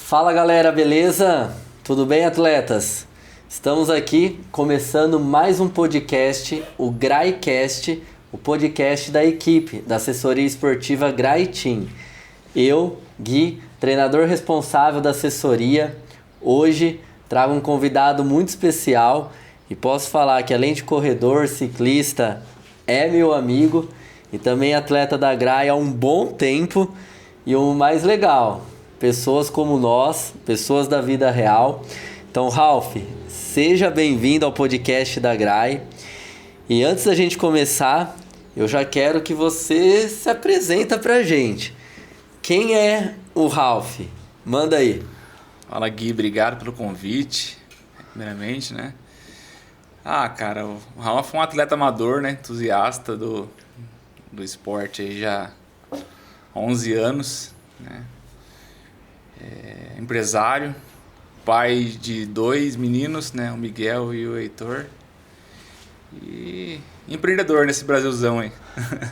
Fala galera, beleza? Tudo bem, atletas? Estamos aqui começando mais um podcast, o GRAICast, o podcast da equipe da assessoria esportiva GRAI Team. Eu, Gui, treinador responsável da assessoria, hoje trago um convidado muito especial e posso falar que além de corredor, ciclista, é meu amigo e também atleta da GRAI há um bom tempo. E o mais legal, pessoas como nós, pessoas da vida real. Então, Ralph, seja bem-vindo ao podcast da GRAI. E antes da gente começar, eu já quero que você se apresenta pra gente. Quem é o Ralph? Manda aí. Fala, Gui, obrigado pelo convite, primeiramente, né? Cara, o Ralph é um atleta amador, né? Entusiasta do esporte aí já há 11 anos, né? Empresário, pai de 2 meninos, né? O Miguel e o Heitor. E empreendedor nesse Brasilzão aí.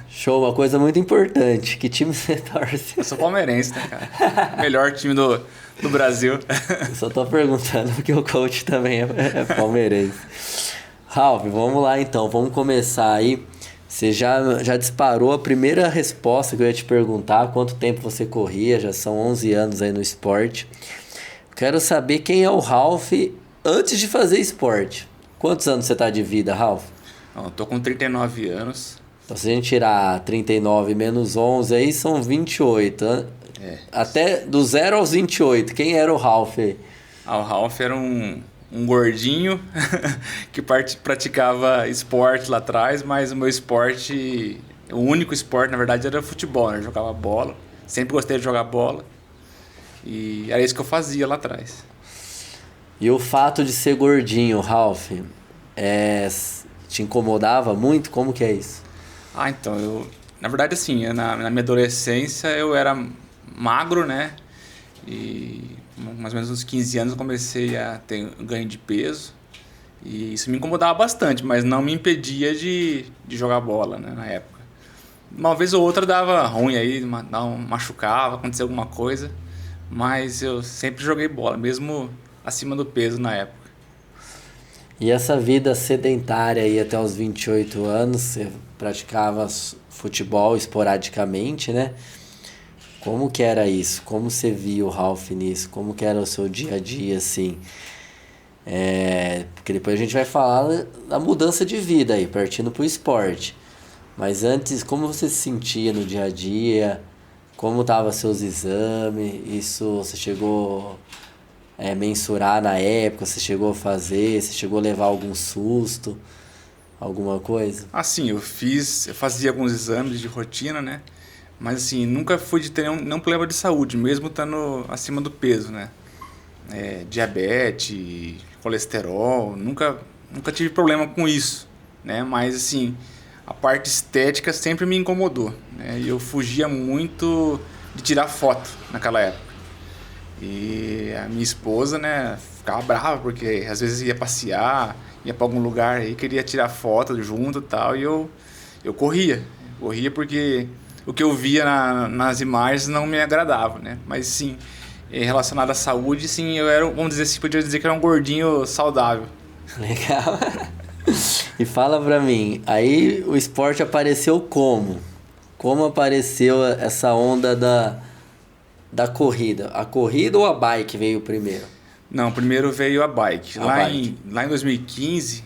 Show, uma coisa muito importante. Que time você torce? Eu sou palmeirense, né, cara? Melhor time do Brasil. Eu só tô perguntando porque o coach também é palmeirense. Ralph, vamos lá então, vamos começar aí. Você já disparou a primeira resposta que eu ia te perguntar, quanto tempo você corria, já são 11 anos aí no esporte. Quero saber quem é o Ralph antes de fazer esporte. Quantos anos você tá de vida, Ralph? Eu tô com 39 anos. Então se a gente tirar 39 menos 11 aí são 28, né? Até do 0 aos 28, quem era o Ralph aí? O Ralph era um gordinho que praticava esporte lá atrás, mas o meu esporte, o único esporte na verdade era futebol, né? Eu jogava bola, sempre gostei de jogar bola e era isso que eu fazia lá atrás. E o fato de ser gordinho, Ralph, te incomodava muito? Como que é isso? Então, na verdade assim, na minha adolescência eu era magro, né? E mais ou menos uns 15 anos eu comecei a ter ganho de peso. E isso me incomodava bastante, mas não me impedia de jogar bola, né, na época. Uma vez ou outra dava ruim aí, machucava, acontecia alguma coisa. Mas eu sempre joguei bola, mesmo acima do peso na época. E essa vida sedentária aí até os 28 anos, você praticava futebol esporadicamente, né? Como que era isso? Como você via o Ralph nisso? Como que era o seu dia a dia, assim? Porque depois a gente vai falar da mudança de vida aí, partindo pro esporte. Mas antes, como você se sentia no dia a dia? Como estavam seus exames? Isso você chegou a mensurar na época? Você chegou a fazer? Você chegou a levar algum susto? Alguma coisa? Assim, eu fazia alguns exames de rotina, né? Mas assim, nunca fui de ter nenhum problema de saúde, mesmo estando acima do peso, né? Diabetes, colesterol, nunca tive problema com isso, né? Mas assim, a parte estética sempre me incomodou, né? E eu fugia muito de tirar foto naquela época. E a minha esposa, né, ficava brava porque às vezes ia passear, ia para algum lugar e queria tirar foto junto e tal, e eu corria porque o que eu via nas imagens não me agradava, né? Mas sim, relacionado à saúde, sim, eu era, vamos dizer assim, podia dizer que era um gordinho saudável. Legal. E fala pra mim, aí o esporte apareceu como? Como apareceu essa onda da corrida? A corrida ou a bike veio primeiro? Não, primeiro veio a bike. Lá em 2015,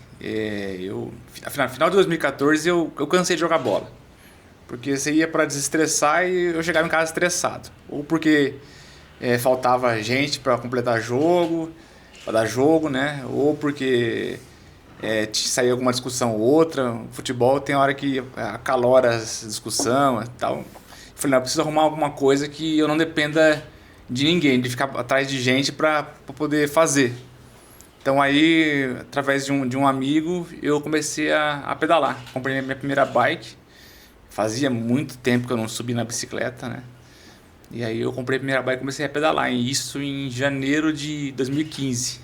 no final de 2014, eu cansei de jogar bola. Porque você ia para desestressar e eu chegava em casa estressado. Ou porque faltava gente para completar jogo, para dar jogo, né? Ou porque saía alguma discussão ou outra. O futebol tem hora que acalora essa discussão e tal. Eu falei, não, eu preciso arrumar alguma coisa que eu não dependa de ninguém, de ficar atrás de gente para poder fazer. Então aí, através de um amigo, eu comecei a pedalar. Comprei a minha primeira bike. Fazia muito tempo que eu não subi na bicicleta, né? E aí eu comprei a primeira bike e comecei a pedalar. E isso em janeiro de 2015,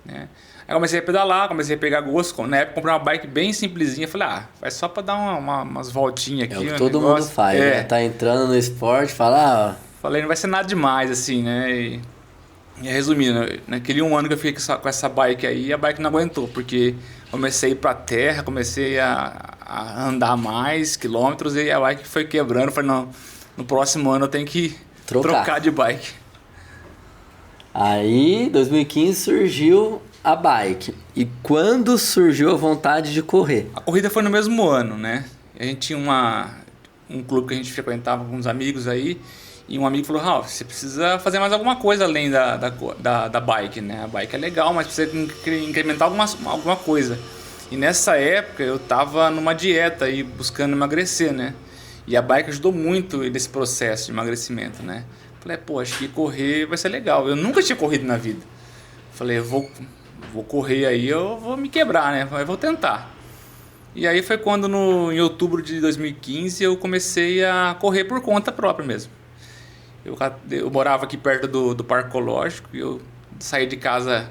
né? Aí comecei a pedalar, comecei a pegar gosto. Na época comprei uma bike bem simplesinha. Falei, vai só pra dar umas voltinhas aqui. É o que todo mundo faz, né? Tá entrando no esporte, fala... Falei, não vai ser nada demais, assim, né? Resumindo, naquele um ano que eu fiquei com essa bike aí, a bike não aguentou, porque comecei a ir pra terra, comecei a andar mais quilômetros e a bike foi quebrando. Falei, não, no próximo ano eu tenho que trocar de bike. Aí, 2015 surgiu a bike. E quando surgiu a vontade de correr? A corrida foi no mesmo ano, né? A gente tinha um clube que a gente frequentava com uns amigos aí. E um amigo falou, Ralf, você precisa fazer mais alguma coisa além da bike, né? A bike é legal, mas precisa incrementar alguma coisa. E nessa época eu tava numa dieta aí, buscando emagrecer, né? E a bike ajudou muito nesse processo de emagrecimento, né? Falei, pô, acho que correr vai ser legal. Eu nunca tinha corrido na vida. Falei, eu vou correr aí, eu vou me quebrar, né? Mas vou tentar. E aí foi quando em outubro de 2015 eu comecei a correr por conta própria mesmo. Eu morava aqui perto do Parque Ecológico e eu saí de casa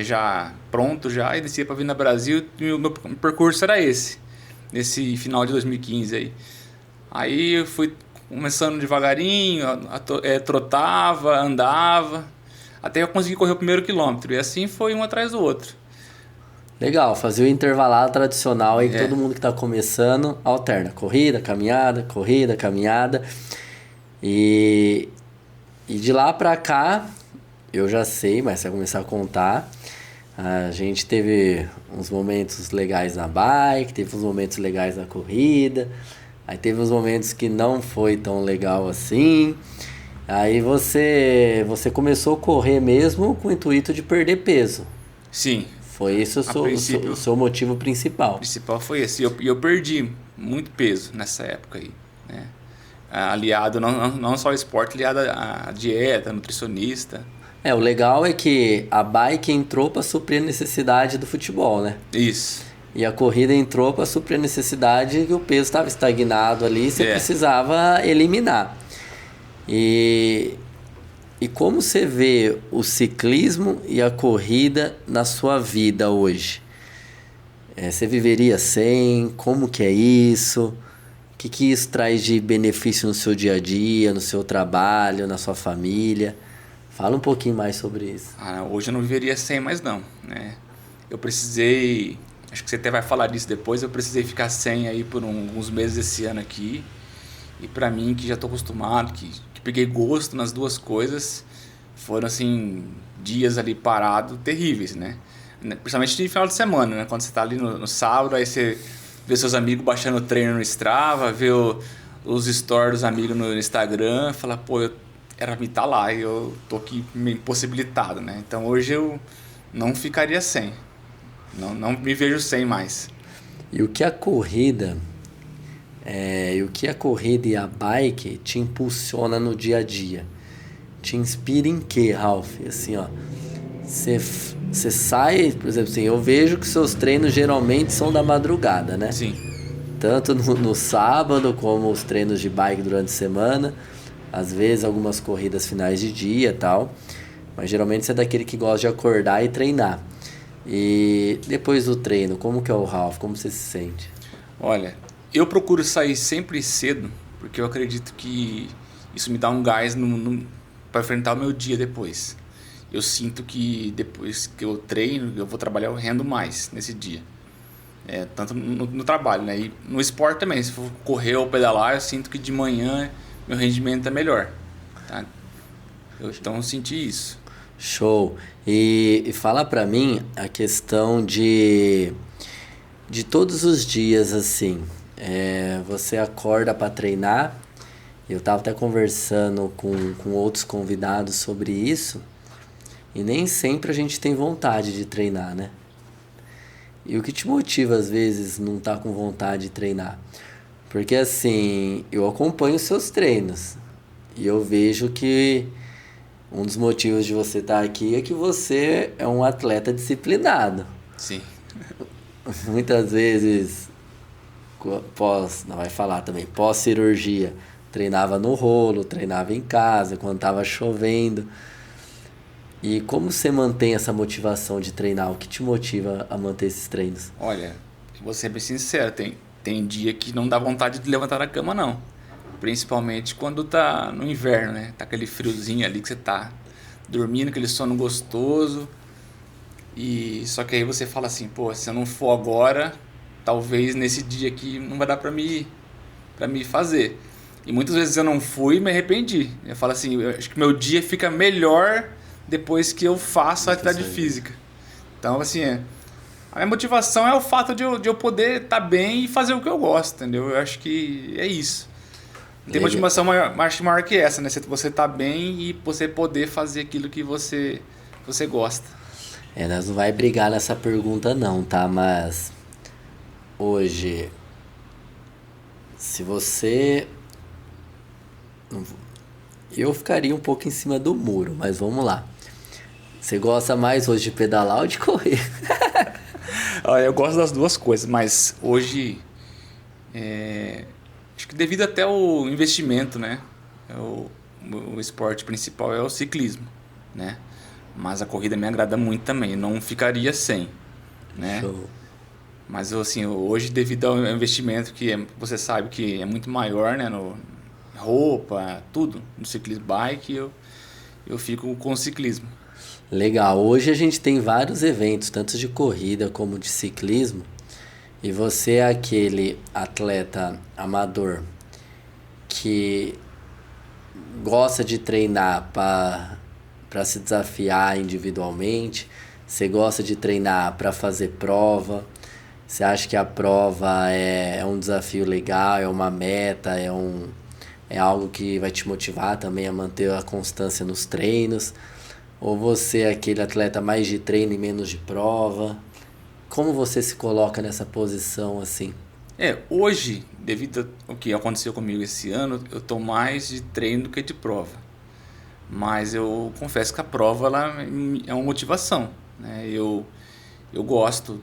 já pronto e descia para vir na Brasil e o meu percurso era nesse final de 2015 aí. Aí eu fui começando devagarinho, trotava, andava, até eu consegui correr o primeiro quilômetro e assim foi um atrás do outro. Legal, fazer o intervalado tradicional aí que todo mundo que está começando alterna, corrida, caminhada. E de lá pra cá, eu já sei, mas você vai começar a contar. A gente teve uns momentos legais na bike, teve uns momentos legais na corrida, aí teve uns momentos que não foi tão legal assim. Aí você começou a correr mesmo com o intuito de perder peso. Sim. Foi esse o seu motivo principal. O principal foi esse. E eu perdi muito peso nessa época aí, né? Aliado não só ao esporte, aliado à dieta, nutricionista. O legal é que a bike entrou para suprir a necessidade do futebol, né? Isso. E a corrida entrou para suprir a necessidade que o peso estava estagnado ali e você precisava eliminar. E como você vê o ciclismo e a corrida na sua vida hoje? Você viveria sem? Como que é isso? O que isso traz de benefício no seu dia a dia, no seu trabalho, na sua família? Fala um pouquinho mais sobre isso. Hoje eu não viveria sem mais não, né? Eu precisei, acho que você até vai falar disso depois, eu precisei ficar sem aí por uns meses esse ano aqui. E pra mim, que já tô acostumado, que peguei gosto nas duas coisas, foram assim, dias ali parado terríveis, né? Principalmente no final de semana, né? Quando você tá ali no sábado, aí você vê seus amigos baixando o treino no Strava, vê os stories dos amigos no Instagram, fala, pô, era pra mim estar lá e eu tô aqui meio impossibilitado, né? Então hoje eu não ficaria sem, não me vejo sem mais. E o que a corrida e a bike te impulsiona no dia a dia? Te inspira em quê, Ralf? Assim, ó, você sai, por exemplo, assim, eu vejo que seus treinos geralmente são da madrugada, né? Sim. Tanto no sábado como os treinos de bike durante a semana, às vezes algumas corridas finais de dia e tal, mas geralmente você é daquele que gosta de acordar e treinar. E depois do treino, como que é o Ralf? Como você se sente? Olha, eu procuro sair sempre cedo, porque eu acredito que isso me dá um gás para enfrentar o meu dia depois. Eu sinto que depois que eu treino, eu vou trabalhar, eu rendo mais nesse dia. Tanto no trabalho, né? E no esporte também, se for correr ou pedalar, eu sinto que de manhã meu rendimento é melhor. Tá? Então eu senti isso. Show. E fala pra mim a questão de todos os dias, assim. Você acorda para treinar. Eu tava até conversando com outros convidados sobre isso. E nem sempre a gente tem vontade de treinar, né? E o que te motiva, às vezes, não tá com vontade de treinar? Porque, assim, eu acompanho os seus treinos. E eu vejo que um dos motivos de você estar aqui é que você é um atleta disciplinado. Sim. Muitas vezes, pós-cirurgia, treinava no rolo, treinava em casa, quando estava chovendo. E como você mantém essa motivação de treinar? O que te motiva a manter esses treinos? Olha, vou ser bem sincero, tem dia que não dá vontade de levantar da cama, não. Principalmente quando tá no inverno, né? Tá aquele friozinho ali que você tá dormindo aquele sono gostoso. E só que aí você fala assim, pô, se eu não for agora, talvez nesse dia aqui não vai dar para me fazer. E muitas vezes eu não fui e me arrependi. Eu falo assim, eu acho que meu dia fica melhor depois que eu faço a atividade física. Então, assim, a minha motivação é o fato de eu poder estar bem e fazer o que eu gosto, entendeu? Eu acho que é isso. Não tem motivação maior que essa, né? Você tá bem e você poder fazer aquilo que você gosta. Nós não vai brigar nessa pergunta não, tá? Mas hoje, se você... Eu ficaria um pouco em cima do muro, mas vamos lá. Você gosta mais hoje de pedalar ou de correr? Eu gosto das duas coisas, mas hoje acho que devido até ao investimento, né? O esporte principal é o ciclismo, né? Mas a corrida me agrada muito também, não ficaria sem, né? Show. Mas assim, hoje devido ao investimento que você sabe que é muito maior, né? No roupa, tudo, no ciclismo bike, eu fico com o ciclismo. Legal, hoje a gente tem vários eventos, tanto de corrida como de ciclismo, e você é aquele atleta amador que gosta de treinar para se desafiar individualmente, você gosta de treinar para fazer prova, você acha que a prova é um desafio legal, é uma meta, é algo que vai te motivar também a manter a constância nos treinos? Ou você é aquele atleta mais de treino e menos de prova? Como você se coloca nessa posição assim? Hoje, devido ao que aconteceu comigo esse ano, eu tô mais de treino do que de prova. Mas eu confesso que a prova ela é uma motivação, né? Eu gosto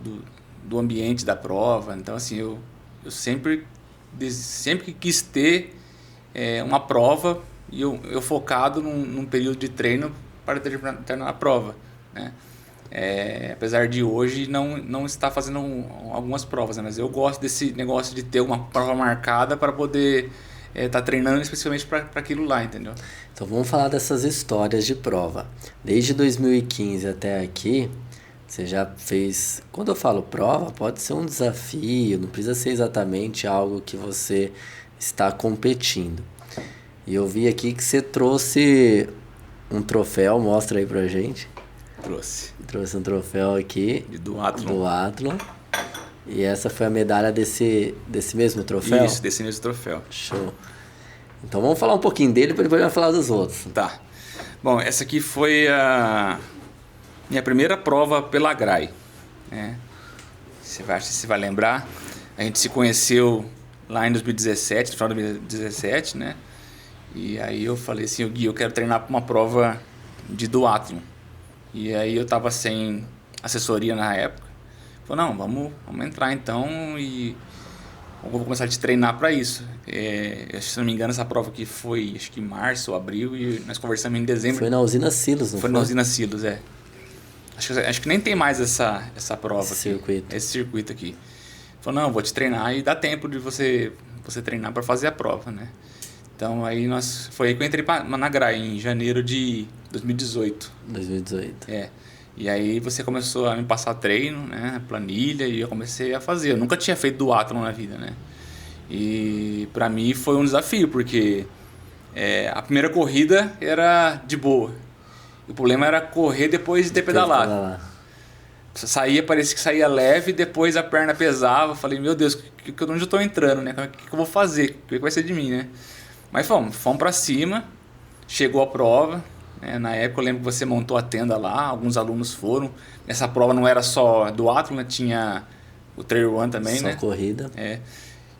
do ambiente da prova, então assim, eu sempre que quis ter uma prova e eu focado num período de treino para terminar a prova, né? Apesar de hoje não estar fazendo algumas provas, né? Mas eu gosto desse negócio de ter uma prova marcada para poder estar treinando especialmente para aquilo lá, entendeu? Então vamos falar dessas histórias de prova. Desde 2015 até aqui, você já fez... Quando eu falo prova, pode ser um desafio, não precisa ser exatamente algo que você está competindo. E eu vi aqui que você trouxe um troféu, mostra aí pra gente. Trouxe um troféu aqui. Do Athlon. Do Athlon. E essa foi a medalha desse mesmo troféu? Isso, desse mesmo troféu. Show. Então vamos falar um pouquinho dele, depois vai falar dos outros. Tá. Bom, essa aqui foi a minha primeira prova pela GRAI. Você vai lembrar. A gente se conheceu lá em 2017, no final de 2017, né? E aí eu falei assim, Gui, eu quero treinar para uma prova de duatlon. E aí eu tava sem assessoria na época. Falei, não, vamos entrar então e eu vou começar a te treinar para isso. Se não me engano, essa prova aqui foi, acho que em março ou abril, e nós conversamos em dezembro. Foi na usina Silos, não foi? Foi na usina Silos, Acho que nem tem mais essa prova esse circuito aqui. Falei, não, vou te treinar e dá tempo de você treinar para fazer a prova, né? Então aí foi aí que eu entrei na GRAI em janeiro de 2018. 2018. E aí você começou a me passar treino, né, planilha, e eu comecei a fazer. Eu nunca tinha feito duatlon na vida, né? E pra mim foi um desafio, porque a primeira corrida era de boa. O problema era correr depois de ter pedalado. Parecia que saía leve, depois a perna pesava. Falei, meu Deus, onde eu tô entrando, né? O que eu vou fazer? O que vai ser de mim, né? Mas fomos pra cima, chegou a prova, né? Na época eu lembro que você montou a tenda lá, alguns alunos foram. Essa prova não era só duatlon, né? Tinha o Trail Run também, né? Só corrida.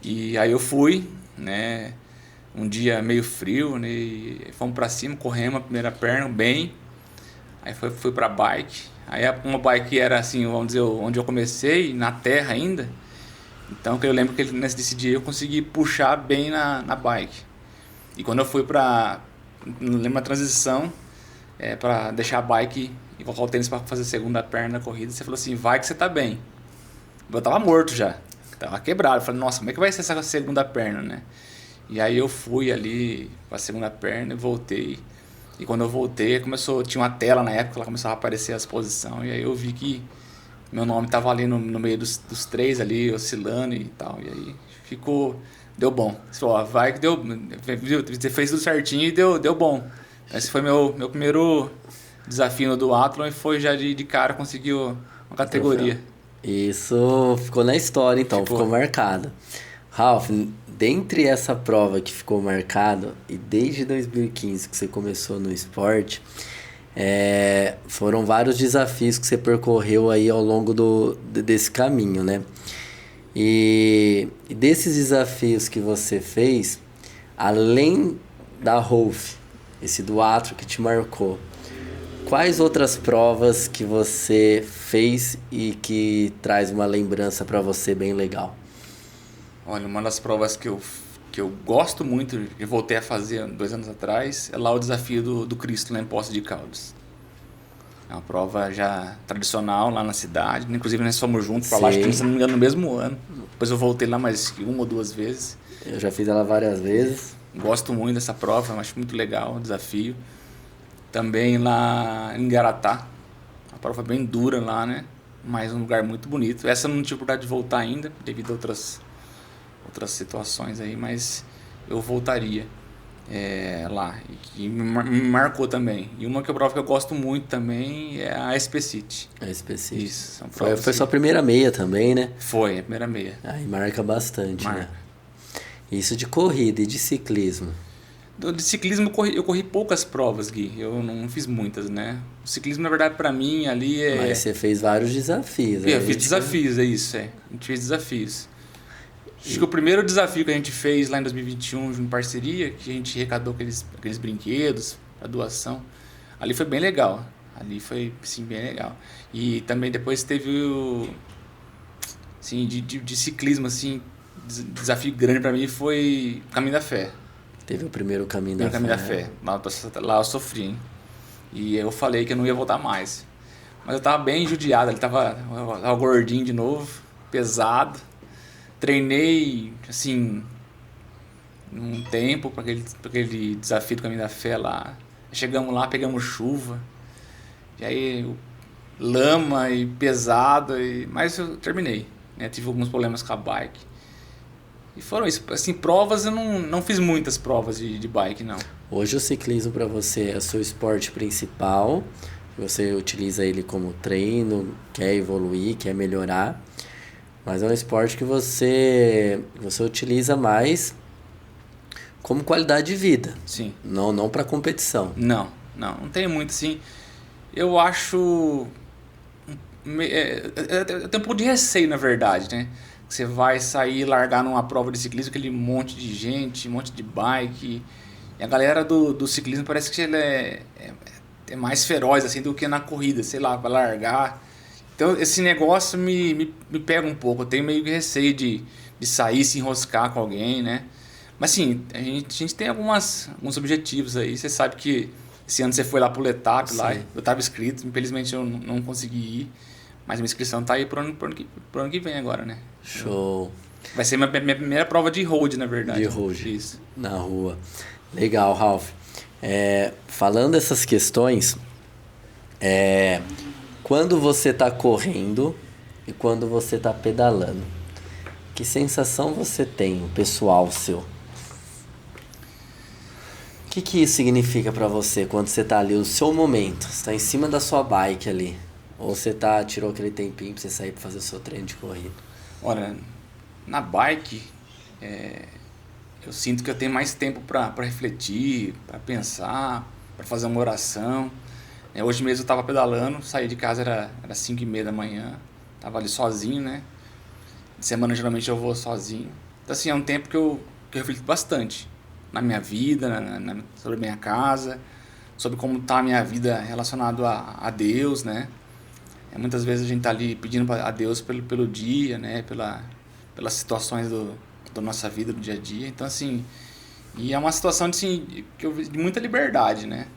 E aí eu fui, né? Um dia meio frio, né? E fomos pra cima, corremos a primeira perna bem. Aí fui pra bike. Aí uma bike era assim, vamos dizer, onde eu comecei, na terra ainda. Então eu lembro que nesse dia eu consegui puxar bem na bike. E quando eu fui não lembro a transição, para deixar a bike e colocar o tênis para fazer a segunda perna na corrida, você falou assim, vai que você tá bem. Eu tava morto já, tava quebrado. Eu falei, nossa, como é que vai ser essa segunda perna, né? E aí eu fui ali para a segunda perna e voltei. E quando eu voltei, tinha uma tela na época, ela começava a aparecer as posições, e aí eu vi que meu nome tava ali no meio dos 3 ali, oscilando e tal. E aí deu bom. Você falou, vai que deu, você fez tudo certinho e deu bom. Esse foi meu primeiro desafio no duatlon e foi já de cara, conseguiu uma categoria. Isso ficou na história, então, ficou marcado. Ralf, dentre essa prova que ficou marcado, e desde 2015 que você começou no esporte, foram vários desafios que você percorreu aí ao longo desse caminho, né? E desses desafios que você fez, além da Rolf, esse duatro que te marcou, quais outras provas que você fez e que traz uma lembrança para você bem legal? Olha, uma das provas que eu gosto muito e voltei a fazer 2 anos atrás é lá o desafio do Cristo lá em Poços de Caldas. É uma prova já tradicional lá na cidade, inclusive nós fomos juntos para lá, acho que, se não me engano, no mesmo ano. Depois eu voltei lá mais 1 ou 2 vezes. Eu já fiz ela várias vezes. Gosto muito dessa prova, acho muito legal o desafio. Também lá em Garatá, a prova bem dura lá, né? Mas um lugar muito bonito. Essa eu não tive oportunidade de voltar ainda, devido a outras situações aí, mas eu voltaria lá. E me marcou também. E uma prova que eu gosto muito também é a SP City. A SP City. Isso. Foi sua primeira meia também, né? Foi, a primeira meia. Aí marca bastante, né? Isso de corrida e de ciclismo. De ciclismo eu corri poucas provas, Gui. Eu não fiz muitas, né? O ciclismo, na verdade, pra mim ali Mas você fez vários desafios. Eu fiz desafios, é isso, A gente fez desafios. Acho que o primeiro desafio que a gente fez lá em 2021, em parceria, que a gente arrecadou aqueles brinquedos para doação, ali foi bem legal. Ali foi, sim, bem legal. E também depois teve o... Assim, de ciclismo, assim, desafio grande para mim foi o Caminho da Fé. Teve o primeiro Caminho da Fé. Caminho da Fé. Lá eu sofri, hein? E eu falei que eu não ia voltar mais. Mas eu tava bem judiado, ele tava gordinho de novo, pesado. Treinei, assim, um tempo para aquele desafio do Caminho da Fé lá. Chegamos lá, pegamos chuva. E aí, lama e pesado, mas eu terminei, né? Tive alguns problemas com a bike. E foram isso. Assim, provas, eu não fiz muitas provas de bike, não. Hoje o ciclismo para você é o seu esporte principal. Você utiliza ele como treino, quer evoluir, quer melhorar. Mas é um esporte que você utiliza mais como qualidade de vida. Sim. Não para competição. Não tem muito assim. Eu acho... Eu tenho um pouco de receio, na verdade, né? Você vai sair e largar numa prova de ciclismo, aquele monte de gente, um monte de bike. E a galera do ciclismo parece que ele é mais feroz assim, do que na corrida, sei lá, vai largar. Então esse negócio me pega um pouco. Eu tenho meio que receio de sair, se enroscar com alguém, né? Mas sim, a gente tem alguns objetivos aí. Você sabe que esse ano você foi lá pro Letap, lá, eu estava inscrito, infelizmente eu não consegui ir. Mas minha inscrição tá aí pro ano que vem agora, né? Show. Vai ser minha primeira prova de road, na verdade. De road. Isso. Na rua. Legal, Ralf. Falando dessas questões, quando você tá correndo e quando você tá pedalando, que sensação você tem, o pessoal seu? O que isso significa pra você quando você tá ali, o seu momento? Você tá em cima da sua bike ali. Ou você tirou aquele tempinho pra você sair pra fazer o seu treino de corrida? Olha, na bike, eu sinto que eu tenho mais tempo para refletir, para pensar, para fazer uma oração. Hoje mesmo eu estava pedalando, saí de casa, era 5h30 da manhã, estava ali sozinho, né? De semana geralmente eu vou sozinho. Então assim, é um tempo que eu reflito bastante na minha vida, sobre a minha casa, sobre como está a minha vida relacionado a Deus, né? Muitas vezes a gente está ali pedindo a Deus pelo dia, né? Pelas situações da nossa vida, do dia a dia. Então, assim, e é uma situação de muita liberdade, né?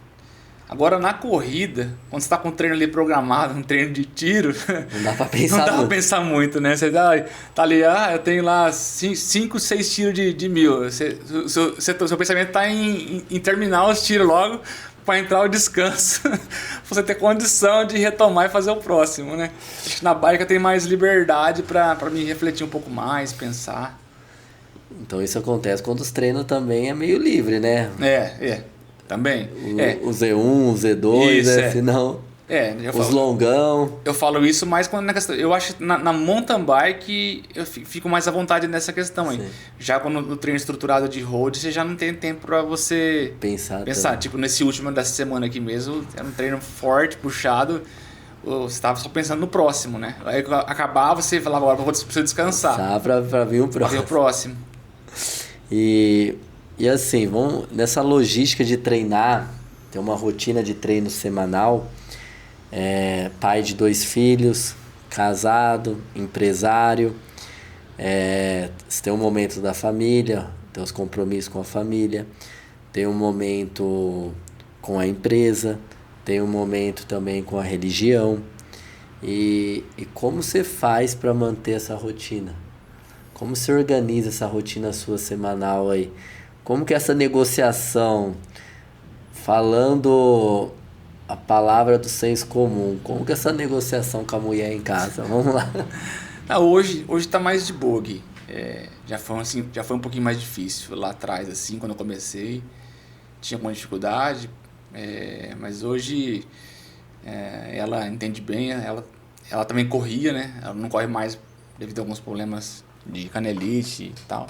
Agora, na corrida, quando você está com um treino ali programado, um treino de tiro... Não dá para pensar muito. Não dá para pensar muito, né? Você tá ali, eu tenho lá 5, 6 tiros de 1000. Seu pensamento está em terminar os tiros logo para entrar o descanso, você ter condição de retomar e fazer o próximo, né? Acho que na bike eu tenho mais liberdade para me refletir um pouco mais, pensar. Então isso acontece quando os treinos também é meio livre, né? Também. O Z1, o Z2, isso, né? Senão, os longão. Eu falo isso mais quando na questão. Eu acho que na mountain bike eu fico mais à vontade nessa questão aí. Já quando no treino estruturado de road, você já não tem tempo para você pensar. Tipo, nesse último dessa semana aqui mesmo, era um treino forte, puxado. Você estava só pensando no próximo, né? Aí acabava, você falava, agora eu preciso descansar. Pra vir o próximo. Pra vir o próximo. E assim, nessa logística de treinar, ter uma rotina de treino semanal, pai de 2 filhos, casado, empresário, você tem um momento da família, tem os compromissos com a família, tem um momento com a empresa, tem um momento também com a religião. E como você faz para manter essa rotina? Como você organiza essa rotina sua semanal aí? Como que essa negociação, falando a palavra do senso comum, como que essa negociação com a mulher em casa? Vamos lá. Hoje tá mais de boa, Gui. Já foi um pouquinho mais difícil lá atrás, assim, quando eu comecei. Tinha alguma dificuldade, mas hoje ela entende bem, ela também corria, né? Ela não corre mais devido a alguns problemas de canelite e tal.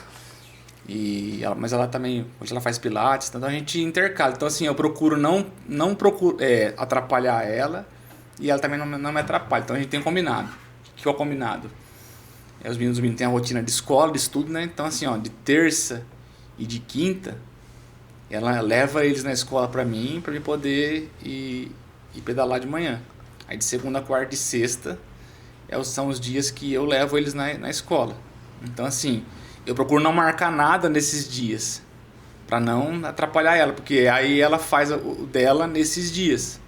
Mas ela também, hoje ela faz pilates, então a gente intercala. Então assim, eu procuro não atrapalhar ela e ela também não me atrapalha. Então a gente tem um combinado. O que é o combinado? Os meninos têm a rotina de escola, de estudo, né? Então assim, de terça e de quinta, ela leva eles na escola para mim poder ir pedalar de manhã. Aí de segunda, quarta e sexta são os dias que eu levo eles na escola. Então assim, eu procuro não marcar nada nesses dias para não atrapalhar ela, porque aí ela faz o dela nesses dias.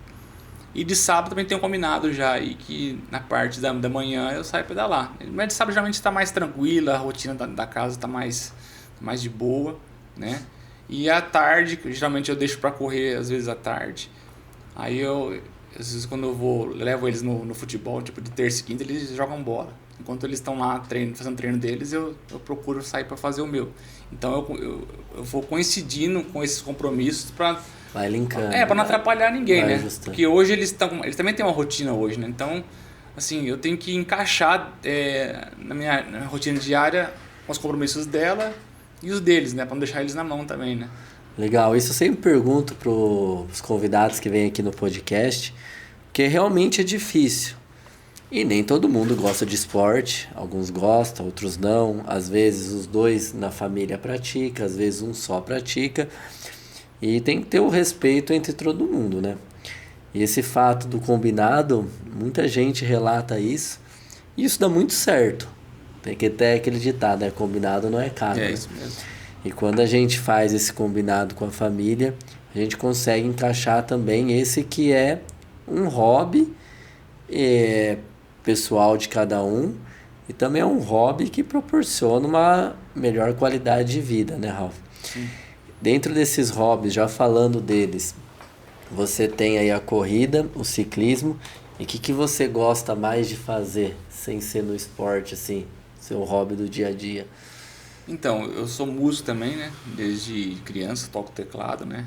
E de sábado também tem um combinado já aí que na parte da manhã eu saio pedalar. Mas de sábado geralmente está mais tranquila, a rotina da casa está mais de boa, né? E à tarde, geralmente eu deixo para correr às vezes à tarde. Aí às vezes quando eu levo eles no futebol, tipo de terça e quinta, eles jogam bola. Enquanto eles estão lá fazendo treino deles, eu procuro sair para fazer o meu. Então eu vou coincidindo com esses compromissos para... Vai linkando. Para não atrapalhar ninguém, né? Ajustando. Porque hoje eles também têm uma rotina hoje, né? Então, assim, eu tenho que encaixar na minha rotina diária os compromissos dela e os deles, né? Para não deixar eles na mão também, né? Legal. Isso eu sempre pergunto pros convidados que vêm aqui no podcast, porque realmente é difícil. E nem todo mundo gosta de esporte. Alguns gostam, outros não. Às vezes os dois na família praticam, às vezes um só pratica. E tem que ter o respeito entre todo mundo, né? E esse fato do combinado, muita gente relata isso. E isso dá muito certo. Tem que ter aquele ditado, né? Combinado não é caro. É né? isso mesmo. E quando a gente faz esse combinado com a família, a gente consegue encaixar também esse que é um hobby pessoal de cada um. E também é um hobby que proporciona uma melhor qualidade de vida, né, Ralf? Sim. Dentro desses hobbies, já falando deles, você tem aí a corrida, o ciclismo. E o que você gosta mais de fazer, sem ser no esporte, assim, seu hobby do dia a dia? Então, eu sou músico também, né? Desde criança, toco teclado, né?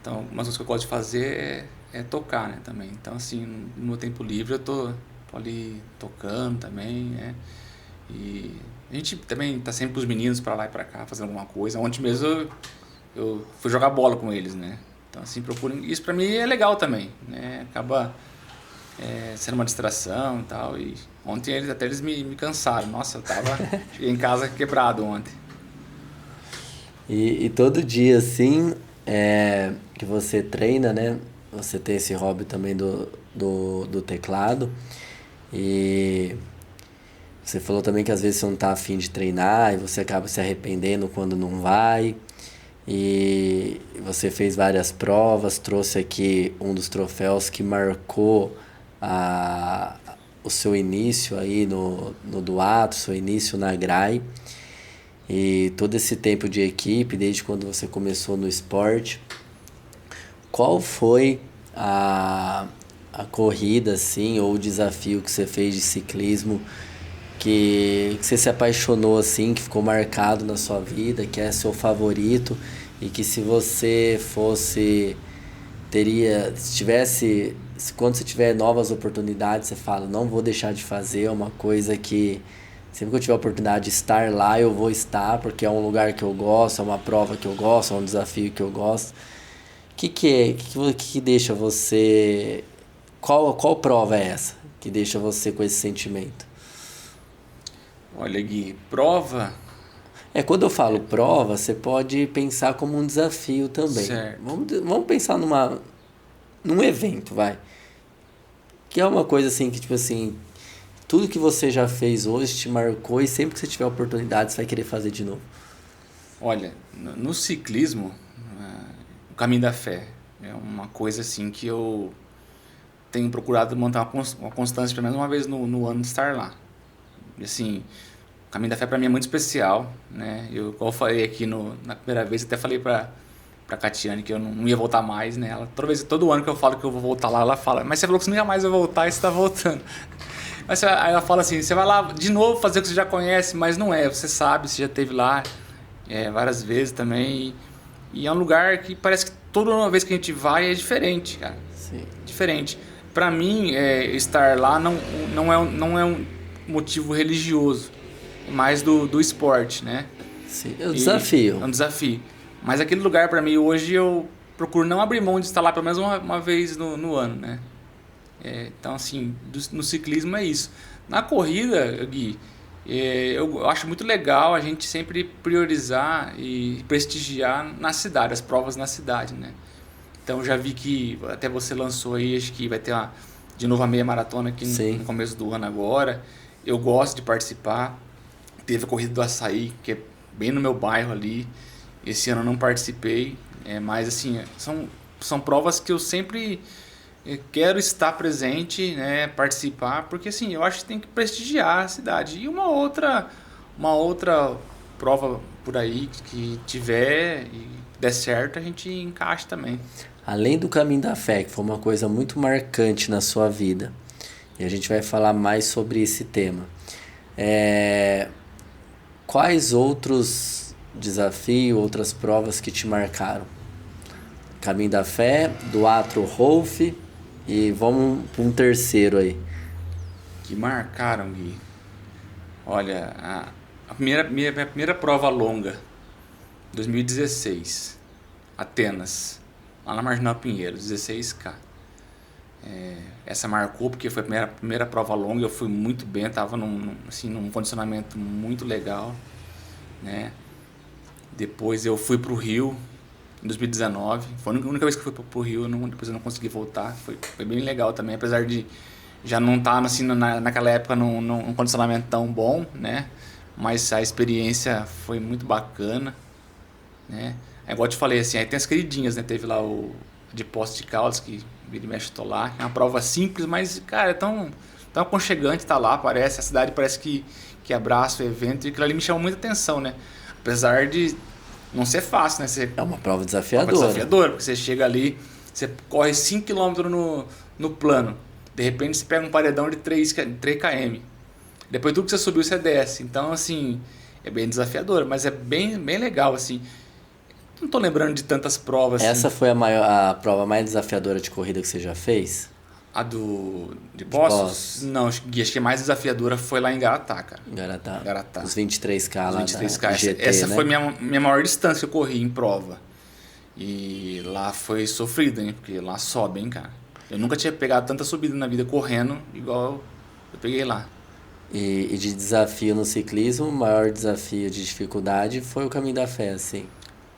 Então, uma coisa que eu gosto de fazer é tocar, né? Também. Então, assim, no meu tempo livre eu tô ali tocando também, né? E a gente também tá sempre com os meninos para lá e para cá fazendo alguma coisa. Ontem mesmo eu fui jogar bola com eles, né? Então assim, procuro... Isso para mim é legal também, né? Acaba sendo uma distração e tal. E ontem eles me cansaram. Nossa, cheguei em casa quebrado ontem. E todo dia, assim, que você treina, né? Você tem esse hobby também do teclado. E... Você falou também que às vezes você não tá afim de treinar e você acaba se arrependendo quando não vai. E você fez várias provas, trouxe aqui um dos troféus que marcou o seu início aí no duato, seu início na GRAI. E todo esse tempo de equipe, desde quando você começou no esporte. qual foi a corrida, assim, ou o desafio que você fez de ciclismo que você se apaixonou, assim, que ficou marcado na sua vida, que é seu favorito e que se você fosse, quando você tiver novas oportunidades, você fala, não vou deixar de fazer, é uma coisa que sempre que eu tiver a oportunidade de estar lá, eu vou estar, porque é um lugar que eu gosto, é uma prova que eu gosto, é um desafio que eu gosto. Que deixa você... Qual prova é essa que deixa você com esse sentimento? Olha, Gui, prova... Quando eu falo prova, você pode pensar como um desafio também. Certo. Vamos pensar num evento, vai. Que é uma coisa assim, que tipo assim, tudo que você já fez hoje te marcou e sempre que você tiver oportunidade, você vai querer fazer de novo. Olha, no ciclismo, o Caminho da Fé é uma coisa assim que eu tenho procurado montar uma constância pelo menos uma vez no ano de estar lá. E, assim, o Caminho da Fé para mim é muito especial, né? Como eu falei aqui na primeira vez, até falei pra Catiane que eu não ia voltar mais, né? Todo ano que eu falo que eu vou voltar lá, ela fala, mas você falou que você nunca mais vai voltar e você tá voltando. Mas aí ela fala assim, você vai lá de novo fazer o que você já conhece, mas não é, você sabe, você já esteve lá várias vezes também. E é um lugar que parece que toda uma vez que a gente vai é diferente, cara. Sim. Diferente. Pra mim, estar lá não é um motivo religioso, é mais do esporte, né? Sim, é um desafio. É um desafio. Mas aquele lugar pra mim, hoje eu procuro não abrir mão de estar lá pelo menos uma vez no ano, né? Então, assim, no ciclismo é isso. Na corrida, Gui, eu acho muito legal a gente sempre priorizar e prestigiar na cidade, as provas na cidade, né? Então, já vi que até você lançou aí, acho que vai ter de novo a meia maratona aqui no começo do ano agora. Eu gosto de participar. Teve a corrida do Açaí, que é bem no meu bairro ali. Esse ano eu não participei, mas assim, são provas que eu sempre quero estar presente, né, participar, porque assim, eu acho que tem que prestigiar a cidade. E uma outra prova por aí que tiver e der certo, a gente encaixa também. Além do Caminho da Fé, que foi uma coisa muito marcante na sua vida, e a gente vai falar mais sobre esse tema, quais outros desafios, outras provas que te marcaram? Caminho da Fé, do Atro Rolf, e vamos para um terceiro aí. Que marcaram, Gui. Olha, minha primeira prova longa, 2016, Atenas, lá na Marginal Pinheiros, 16K. Essa marcou porque foi a primeira prova longa, eu fui muito bem, estava num condicionamento muito legal, né? Depois eu fui para o Rio, em 2019, foi a única vez que eu fui para o Rio, depois eu não consegui voltar, foi bem legal também, apesar de já não estar assim, naquela época num condicionamento tão bom, né? Mas a experiência foi muito bacana, né? É igual eu te falei, assim, aí tem as queridinhas, né? Teve lá o de Poços de Caldas, que vira e mexe, tô lá. É uma prova simples, mas, cara, é tão aconchegante estar lá, parece. A cidade parece que abraça o evento e aquilo ali me chamou muita atenção, né? Apesar de não ser fácil, né? É uma prova desafiadora. Porque você chega ali, você corre 5 km no plano. De repente você pega um paredão de 3 km. Depois tudo que você subiu, você desce. Então, assim, é bem desafiador, mas é bem legal, assim. Não tô lembrando de tantas provas. Essa assim. foi a prova mais desafiadora de corrida que você já fez? A de Poços? Não, acho que a mais desafiadora foi lá em Garatá, cara. Garatá. Os 23K lá 23K. da GT, essa né? foi minha maior distância que eu corri em prova. E lá foi sofrido, hein? Porque lá sobe, hein, cara. Eu nunca tinha pegado tanta subida na vida correndo igual eu peguei lá. E de desafio no ciclismo, o maior desafio de dificuldade foi o Caminho da Fé, assim.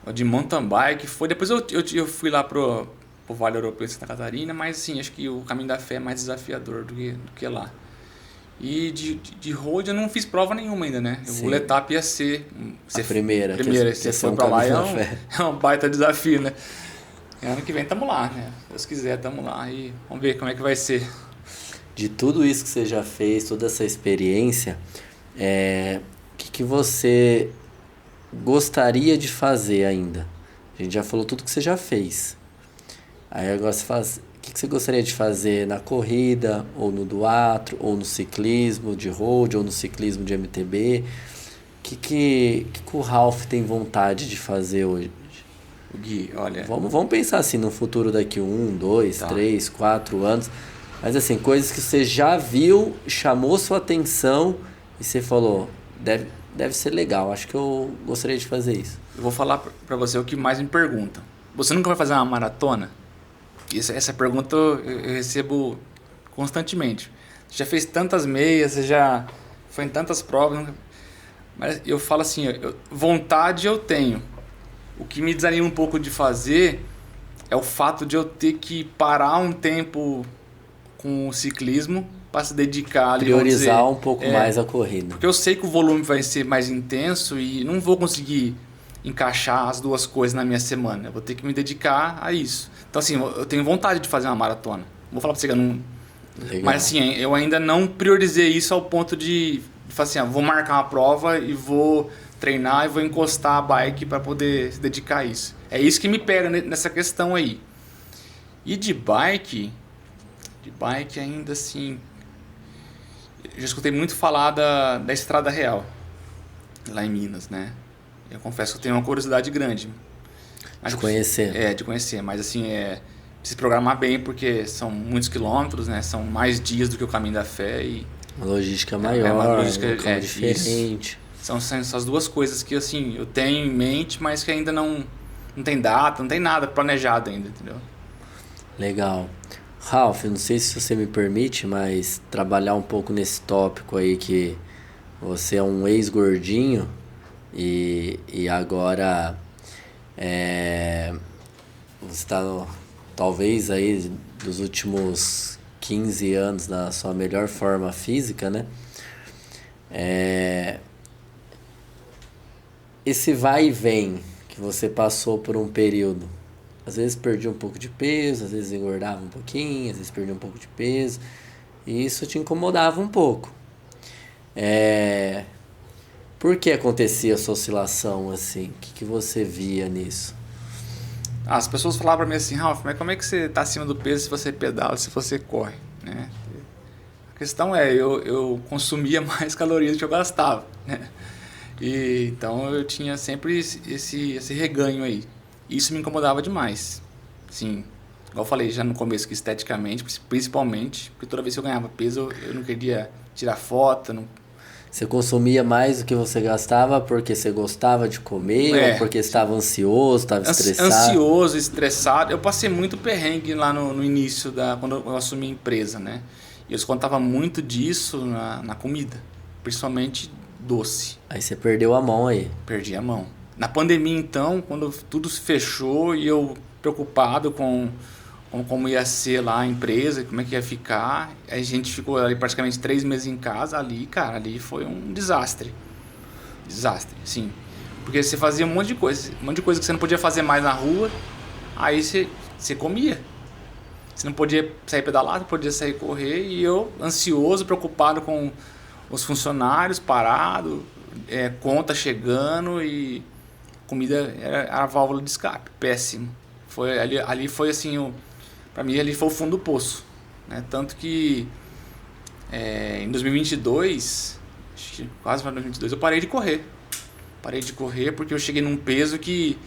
O de mountain bike foi... Depois eu fui lá pro Vale Europeu de Santa Catarina, mas assim, acho que o Caminho da Fé é mais desafiador do que lá. E de road eu não fiz prova nenhuma ainda, né? Sim. O Letap ia ser a primeira. Você foi pra lá, é um baita desafio, né? Ano que vem tamo lá, né? Se Deus quiser, tamo lá e vamos ver como é que vai ser. De tudo isso que você já fez, toda essa experiência, o que você gostaria de fazer ainda? A gente já falou tudo que você já fez. Aí agora você fala, o que você gostaria de fazer na corrida, ou no duatro, ou no ciclismo de road, ou no ciclismo de MTB? Que o Ralph tem vontade de fazer hoje? Gui, olha... Vamos pensar assim no futuro daqui 1, 2, 3, 4 anos. Mas assim, coisas que você já viu, chamou sua atenção e você falou, deve ser legal, acho que eu gostaria de fazer isso. Eu vou falar pra você o que mais me perguntam. Você nunca vai fazer uma maratona? Essa pergunta eu recebo constantemente. Você já fez tantas meias, você já foi em tantas provas. Mas eu falo assim, vontade eu tenho. O que me desanima um pouco de fazer é o fato de eu ter que parar um tempo com o ciclismo para se dedicar ali, priorizar um pouco mais a corrida. Porque eu sei que o volume vai ser mais intenso e não vou conseguir encaixar as duas coisas na minha semana. Eu vou ter que me dedicar a isso. Então assim, eu tenho vontade de fazer uma maratona. Vou falar para você que eu não... Legal. Mas assim, eu ainda não priorizei isso ao ponto de falar assim, vou marcar uma prova e vou treinar e vou encostar a bike para poder se dedicar a isso. É isso que me pega nessa questão aí. E de bike ainda assim... Eu já escutei muito falar da Estrada Real, lá em Minas, né? Eu confesso que eu tenho uma curiosidade grande. De conhecer. De conhecer, mas assim, precisa programar bem porque são muitos quilômetros, né? São mais dias do que o Caminho da Fé e... Uma logística maior, uma logística diferente. São essas duas coisas que assim, eu tenho em mente, mas que ainda não tem data, não tem nada planejado ainda, entendeu? Legal. Ralph, não sei se você me permite, mas trabalhar um pouco nesse tópico aí que você é um ex-gordinho e agora você está talvez aí dos últimos 15 anos na sua melhor forma física, né? Esse vai e vem que você passou por um período, às vezes perdia um pouco de peso, às vezes engordava um pouquinho, às vezes perdia um pouco de peso, e isso te incomodava um pouco. Por que acontecia essa oscilação assim? O que você via nisso? As pessoas falavam pra mim assim, Ralph, mas como é que você tá acima do peso se você pedala, se você corre, né? A questão eu consumia mais calorias do que eu gastava, né? E então eu tinha sempre esse reganho aí. Isso me incomodava demais. Sim, igual eu falei já no começo, que esteticamente, principalmente, porque toda vez que eu ganhava peso, eu não queria tirar foto. Não... Você consumia mais do que você gastava porque você gostava de comer ou porque estava ansioso, estava estressado? Ansioso, estressado. Eu passei muito perrengue lá no início, quando eu assumi a empresa, né? E eu contava muito disso na comida, principalmente doce. Aí você perdeu a mão aí. Perdi a mão. Na pandemia, então, quando tudo se fechou e eu preocupado com como ia ser lá a empresa, como é que ia ficar, a gente ficou ali praticamente 3 meses em casa, ali foi um desastre. Desastre, sim. Porque você fazia um monte de coisa que você não podia fazer mais na rua, aí você comia. Você não podia sair pedalar, não podia sair correr, e eu ansioso, preocupado com os funcionários parado, conta chegando e comida era a válvula de escape, péssimo. Ali foi assim, para mim ali foi o fundo do poço, né? Tanto que em 2022, acho que quase para 2022, eu parei de correr. Parei de correr porque eu cheguei num peso que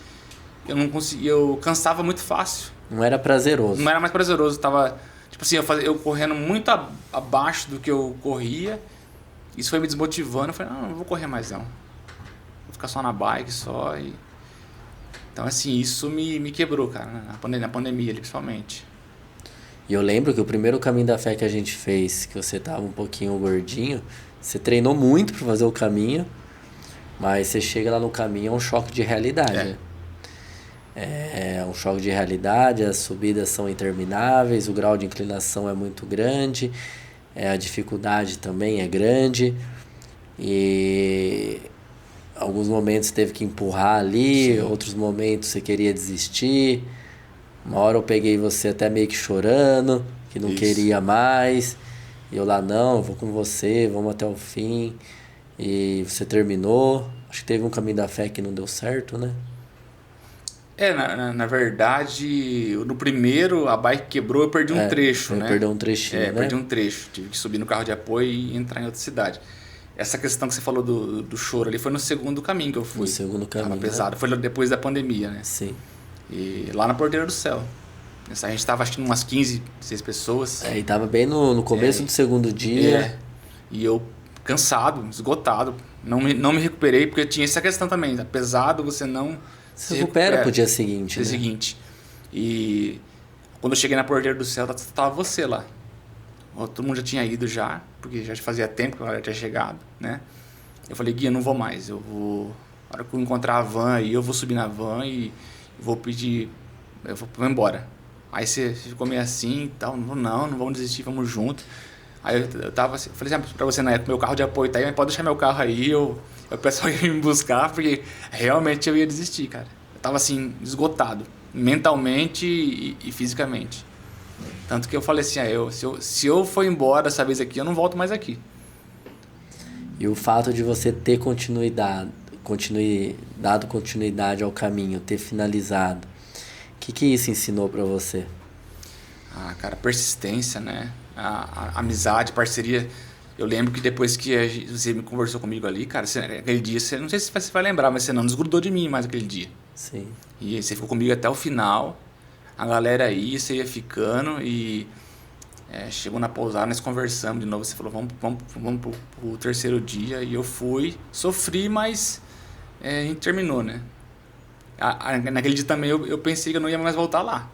eu não conseguia, eu cansava muito fácil. Não era prazeroso. Não era mais prazeroso, tava tipo assim, eu correndo muito abaixo do que eu corria. Isso foi me desmotivando. Eu falei, não vou correr mais não. Vou ficar só na bike, só. Então, assim, isso me quebrou, cara, na pandemia, principalmente. E eu lembro que o primeiro Caminho da Fé que a gente fez, que você tava um pouquinho gordinho, você treinou muito para fazer o caminho, mas você chega lá no caminho, é um choque de realidade. Né? É um choque de realidade, as subidas são intermináveis, o grau de inclinação é muito grande, a dificuldade também é grande, e alguns momentos você teve que empurrar ali, outros momentos você queria desistir. Uma hora eu peguei você até meio que chorando, que não queria mais, e eu lá, não, eu vou com você, vamos até o fim, e você terminou. Acho que teve um Caminho da Fé que não deu certo, né? Na verdade, no primeiro a bike quebrou, eu perdi um trecho, né? Perdeu um trechinho, né? Perdi um trecho. Tive que subir no carro de apoio e entrar em outra cidade. Essa questão que você falou do choro ali foi no segundo caminho que eu fui. No segundo caminho. Tava pesado. Né? Foi depois da pandemia, né? Sim. E lá na Porteira do Céu. A gente tava, acho que umas 15, 16 pessoas. E tava bem no começo do segundo dia. E eu cansado, esgotado. Não me recuperei, porque tinha essa questão também. Tá pesado, você não se recupera pro dia seguinte. Dia seguinte. E quando eu cheguei na Porteira do Céu, tava você lá. Todo mundo já tinha ido já, porque já fazia tempo que a galera tinha chegado, né? Eu falei, Gui, eu não vou mais. Na hora que eu encontrar a van aí, eu vou subir na van e vou pedir... Eu vou embora. Aí você ficou meio assim e tal. Não vamos desistir, vamos junto. Aí eu tava assim, falei assim, pra você na época, meu carro de apoio tá aí, mas pode deixar meu carro aí, o pessoal ia me buscar, porque realmente eu ia desistir, cara. Eu tava assim, esgotado, mentalmente e fisicamente. Tanto que eu falei assim, se eu for embora dessa vez aqui, eu não volto mais aqui. E o fato de você ter dado continuidade ao caminho, ter finalizado, o que isso ensinou pra você? Cara, persistência, né? A amizade, parceria. Eu lembro que depois que você me conversou comigo ali, cara, aquele dia, não sei se você vai lembrar, mas você não desgrudou de mim mais aquele dia. Sim. E você ficou comigo até o final. A galera ia, você ia ficando e chegou na pousada, nós conversamos de novo. Você falou, vamos pro terceiro dia. E eu fui, sofri, mas a gente terminou, né? Naquele dia também eu pensei que eu não ia mais voltar lá.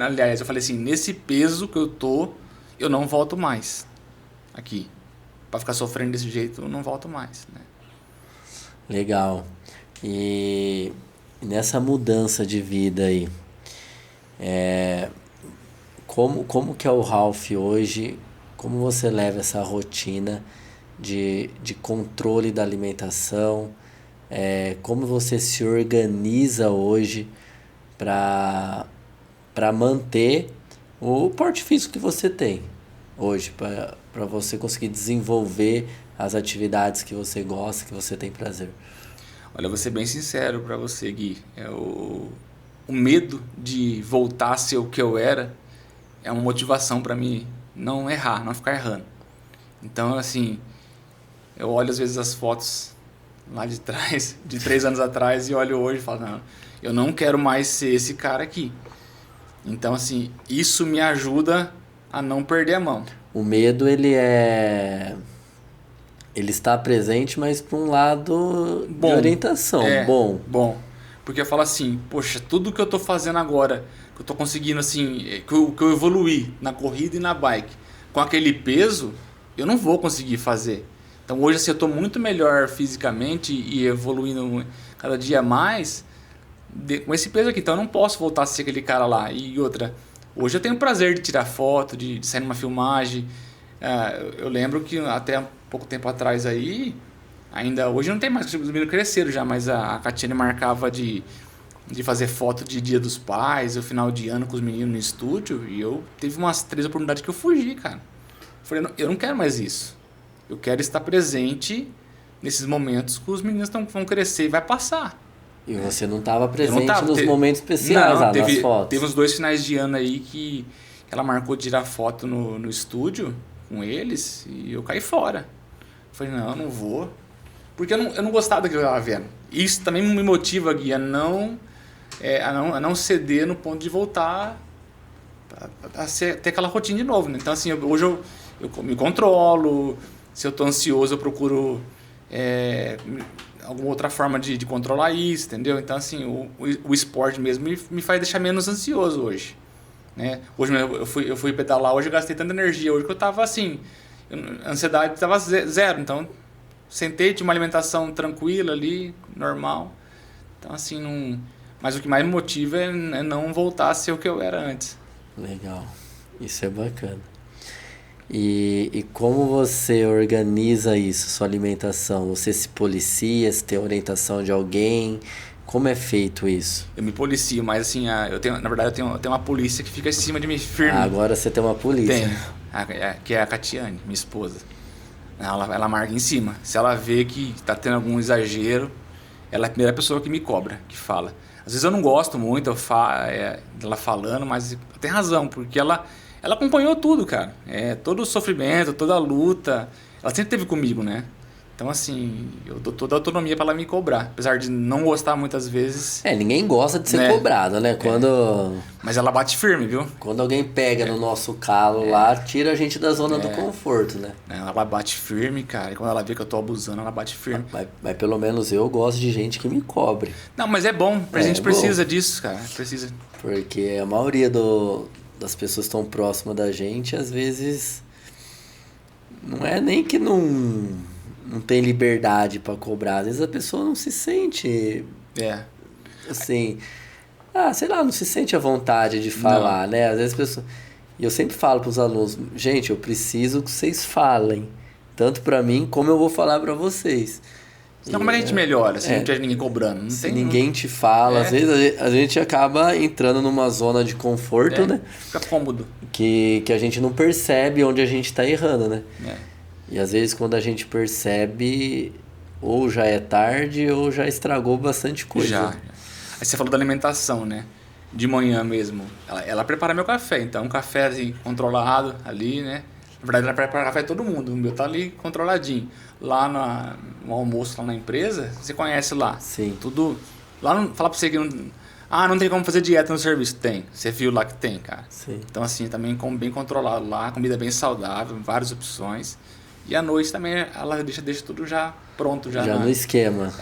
Aliás, eu falei assim, nesse peso que eu tô, eu não volto mais aqui. Pra ficar sofrendo desse jeito, eu não volto mais, né? Legal. E nessa mudança de vida aí, como que é o Ralph hoje? Como você leva essa rotina de controle da alimentação? Como você se organiza hoje para manter o porte físico que você tem hoje, para você conseguir desenvolver as atividades que você gosta, que você tem prazer? Olha, eu vou ser bem sincero para você, Gui. O medo de voltar a ser o que eu era é uma motivação para mim não errar, não ficar errando. Então, assim, eu olho às vezes as fotos lá de trás, de 3 anos atrás, e olho hoje e falo, não, eu não quero mais ser esse cara aqui. Então, assim, isso me ajuda a não perder a mão. O medo, ele está presente, mas para um lado de orientação. Bom. Porque eu falo assim, poxa, tudo que eu tô fazendo agora, que eu tô conseguindo, assim, que eu evoluí na corrida e na bike, com aquele peso, eu não vou conseguir fazer. Então hoje assim, eu estou muito melhor fisicamente e evoluindo cada dia mais com esse peso aqui. Então eu não posso voltar a ser aquele cara lá. E outra, hoje eu tenho o prazer de tirar foto, de sair numa filmagem. Eu lembro que até pouco tempo atrás aí, ainda hoje não tem mais, os meninos cresceram já, mas a Catiane marcava de fazer foto de Dia dos Pais, o final de ano com os meninos no estúdio, e eu teve umas 3 oportunidades que eu fugi, cara. Falei, eu não quero mais isso. Eu quero estar presente nesses momentos que os meninos vão crescer e vai passar. E você não estava presente nos momentos especiais lá, nas fotos? Teve uns 2 finais de ano aí que ela marcou de tirar foto no estúdio com eles e eu caí fora. Falei, não, eu não vou. Porque eu não gostava daquilo que eu estava vendo. Isso também me motiva, Gui, a não ceder no ponto de voltar a ter aquela rotina de novo, né? Então, assim, hoje eu me controlo. Se eu estou ansioso, eu procuro alguma outra forma de controlar isso, entendeu? Então, assim, o esporte mesmo me faz deixar menos ansioso hoje, né? Hoje eu fui pedalar, hoje eu gastei tanta energia, hoje que eu estava assim, a ansiedade estava zero, então sentei, tinha uma alimentação tranquila ali, normal. Então, assim, não... Mas o que mais me motiva é não voltar a ser o que eu era antes. Legal, isso é bacana. E como você organiza isso, sua alimentação? Você se policia, se tem orientação de alguém? Como é feito isso? Eu me policio, mas assim, na verdade eu tenho uma polícia que fica em cima de mim firme. Agora você tem uma polícia. Tenho, que é a Catiane, minha esposa. Ela marca em cima. Se ela vê que está tendo algum exagero, ela é a primeira pessoa que me cobra, que fala. Às vezes eu não gosto muito dela falando, mas tem razão, porque ela acompanhou tudo, cara. Todo o sofrimento, toda a luta, ela sempre esteve comigo, né? Então, assim, eu dou toda a autonomia para ela me cobrar. Apesar de não gostar muitas vezes. Ninguém gosta de ser cobrado, né? Mas ela bate firme, viu? Quando alguém pega no nosso calo lá, tira a gente da zona do conforto, né? Ela bate firme, cara. E quando ela vê que eu tô abusando, ela bate firme. Mas pelo menos eu gosto de gente que me cobre. Não, mas é bom. A gente precisa disso, cara. Precisa. Porque a maioria das pessoas que estão próximas da gente, às vezes, não é nem que não tem liberdade para cobrar. Às vezes a pessoa não se sente... Assim... sei lá, não se sente à vontade de falar, né? Às vezes a pessoa... E eu sempre falo para os alunos, gente, eu preciso que vocês falem. Tanto para mim, como eu vou falar para vocês. Então como é que a gente melhora se não tiver ninguém cobrando? Não se tem, ninguém te fala, às vezes a gente acaba entrando numa zona de conforto, né? Fica cômodo. Que a gente não percebe onde a gente está errando, né? E às vezes quando a gente percebe, ou já é tarde ou já estragou bastante coisa. Já. Aí você falou da alimentação, né? De manhã mesmo. Ela prepara meu café, então um café assim, controlado ali, né? Na verdade ela prepara café de todo mundo, o meu tá ali controladinho. Lá no almoço, lá na empresa, você conhece lá. Sim. Tudo... Lá fala pra você que não tem como fazer dieta no serviço. Tem. Você viu lá que tem, cara. Sim. Então assim, também como bem controlado lá, comida bem saudável, várias opções. E à noite também ela deixa tudo já pronto. Já no esquema.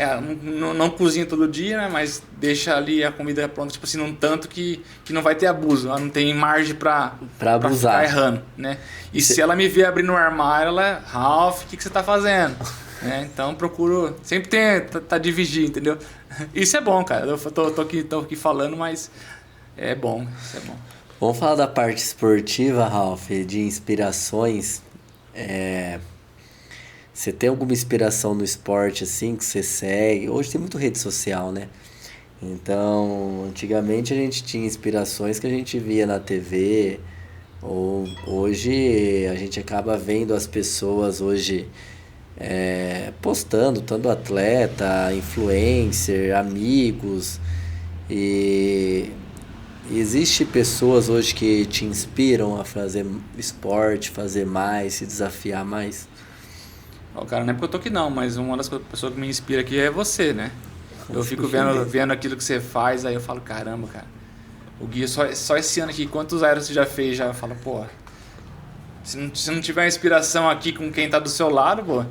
Não cozinha todo dia, né? Mas deixa ali a comida pronta, tipo assim, num tanto que não vai ter abuso. Ela não tem margem pra abusar. Ficar errando, né? E se ela me ver abrir no armário, ela... Ralph, o que você tá fazendo? Então procuro... Sempre tá dividir, entendeu? Isso é bom, cara. Eu tô aqui falando, mas é bom. Isso é bom. Vamos falar da parte esportiva, Ralph, de inspirações. Você tem alguma inspiração no esporte assim que você segue? Hoje tem muito rede social, né? Então, antigamente a gente tinha inspirações que a gente via na TV. Hoje a gente acaba vendo as pessoas hoje postando, tanto atleta, influencer, amigos. E existe pessoas hoje que te inspiram a fazer esporte, fazer mais, se desafiar mais? Cara, não é porque eu tô aqui não, mas uma das pessoas que me inspira aqui é você, né? Eu fico vendo aquilo que você faz, aí eu falo, caramba, cara. O Gui, só esse ano aqui, quantos aeros você já fez? Já falo, pô, se não tiver inspiração aqui com quem tá do seu lado, pô...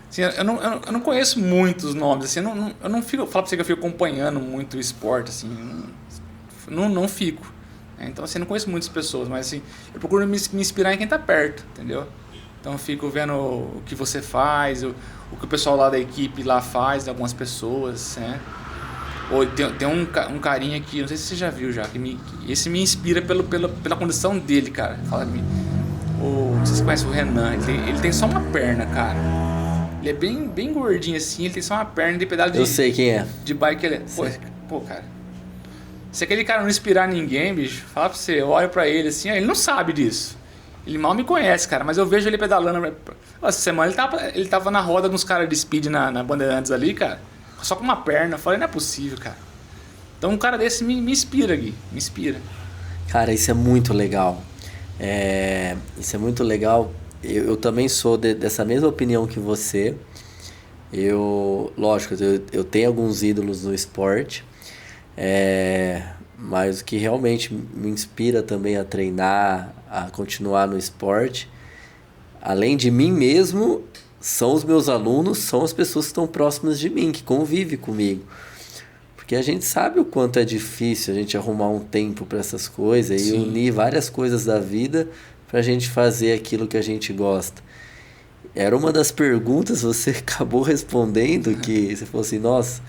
Assim, eu não conheço muitos nomes, assim, eu não fico... Fala pra você que eu fico acompanhando muito o esporte, assim, não fico. Então, assim, eu não conheço muitas pessoas, mas assim, eu procuro me inspirar em quem tá perto, entendeu? Então eu fico vendo o que você faz, o que o pessoal lá da equipe lá faz, algumas pessoas, né? Ou tem um carinha que, não sei se você já viu já, esse me inspira pela condição dele, cara. Fala de mim. Não sei se você conhece o Renan, ele tem só uma perna, cara. Ele é bem gordinho assim, ele tem só uma perna de pedal de... Eu sei quem é. De bike, ele é... Pô, cara. Se aquele cara não inspirar ninguém, bicho, fala pra você, eu olho pra ele assim, ele não sabe disso. Ele mal me conhece, cara, mas eu vejo ele pedalando. Essa semana ele tava na roda dos caras de speed na Bandeirantes ali, cara. Só com uma perna. Eu falei, não é possível, cara. Então um cara desse me inspira, Gui. Me inspira. Cara, isso é muito legal. Isso é muito legal. Eu também sou dessa mesma opinião que você. Lógico, eu tenho alguns ídolos no esporte. Mas o que realmente me inspira também a treinar, a continuar no esporte, além de mim mesmo, são os meus alunos, são as pessoas que estão próximas de mim, que convivem comigo. Porque a gente sabe o quanto é difícil a gente arrumar um tempo para essas coisas. Sim. E unir várias coisas da vida para a gente fazer aquilo que a gente gosta. Era uma das perguntas, você acabou respondendo, que você falou assim, nossa,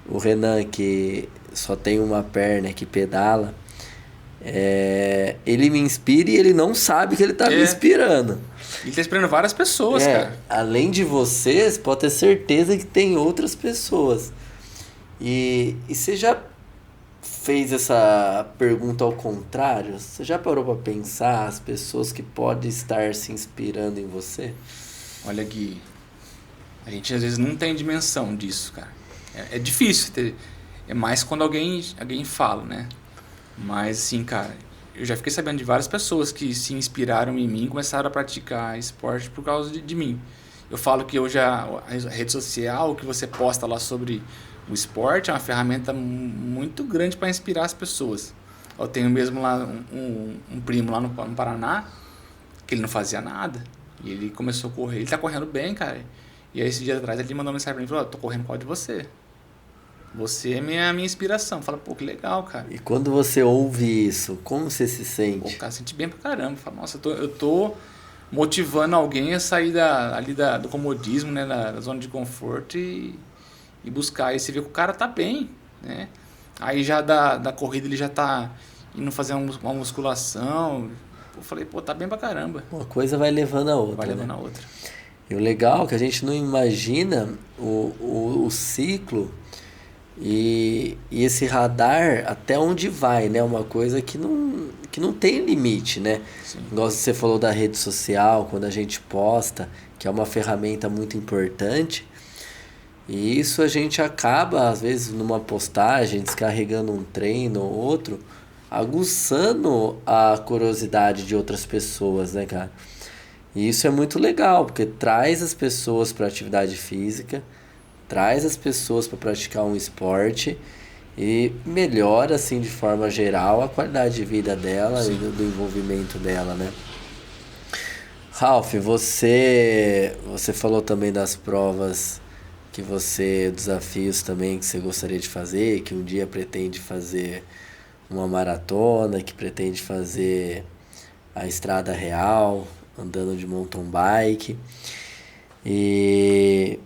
o Renan que só tem uma perna, que pedala, ele me inspira e ele não sabe que ele tá me inspirando. Ele tá inspirando várias pessoas, cara. Além de vocês, pode ter certeza que tem outras pessoas. E você já fez essa pergunta ao contrário? Você já parou para pensar as pessoas que podem estar se inspirando em você? Olha, Gui, a gente às vezes não tem dimensão disso, cara. É difícil ter. É mais quando alguém fala, né? Mas, assim, cara, eu já fiquei sabendo de várias pessoas que se inspiraram em mim e começaram a praticar esporte por causa de mim. Eu falo que hoje a rede social, o que você posta lá sobre o esporte, é uma ferramenta muito grande para inspirar as pessoas. Eu tenho mesmo lá um primo lá no Paraná, que ele não fazia nada. E ele começou a correr. Ele tá correndo bem, cara. E aí, esse dia atrás, ele mandou uma mensagem pra mim e falou: tô correndo por causa de você. Você é minha inspiração. Fala, pô, que legal, cara. E quando você ouve isso, como você se sente? Pô, cara, senti bem pra caramba. Fala, nossa, eu tô motivando alguém a sair do comodismo, né? Da zona de conforto e buscar. E você vê que o cara tá bem, né? Aí já da corrida ele já tá indo fazer uma musculação. Eu falei, pô, tá bem pra caramba. Uma coisa vai levando a outra. Vai levando né? a outra. E o legal é que a gente não imagina o ciclo e esse radar até onde vai, né? Uma coisa que não tem limite, né? Sim. Igual você falou da rede social, quando a gente posta, que é uma ferramenta muito importante. E isso a gente acaba, às vezes, numa postagem, descarregando um treino ou outro, aguçando a curiosidade de outras pessoas, né, cara? E isso é muito legal, porque traz as pessoas para atividade física, traz as pessoas para praticar um esporte e melhora, assim, de forma geral, a qualidade de vida dela e do envolvimento dela, né? Ralph, você falou também das provas que desafios também que você gostaria de fazer, que um dia pretende fazer uma maratona, que pretende fazer a Estrada Real, andando de mountain bike. E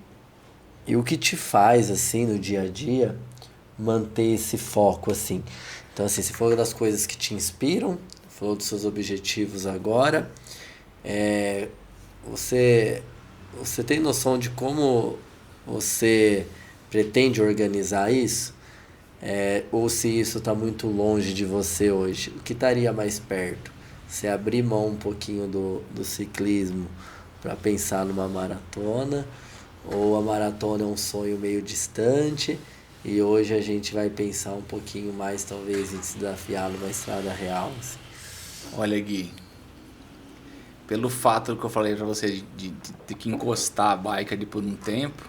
o que te faz, assim, no dia a dia, manter esse foco, assim? Então, assim, você falou das coisas que te inspiram, falou dos seus objetivos agora. Você tem noção de como você pretende organizar isso? Ou se isso está muito longe de você hoje? O que estaria mais perto? Você abrir mão um pouquinho do ciclismo para pensar numa maratona? Ou a maratona é um sonho meio distante e hoje a gente vai pensar um pouquinho mais, talvez, em se desafiar numa estrada real? Assim? Olha, Gui, pelo fato que eu falei pra você de ter que encostar a bike ali por um tempo,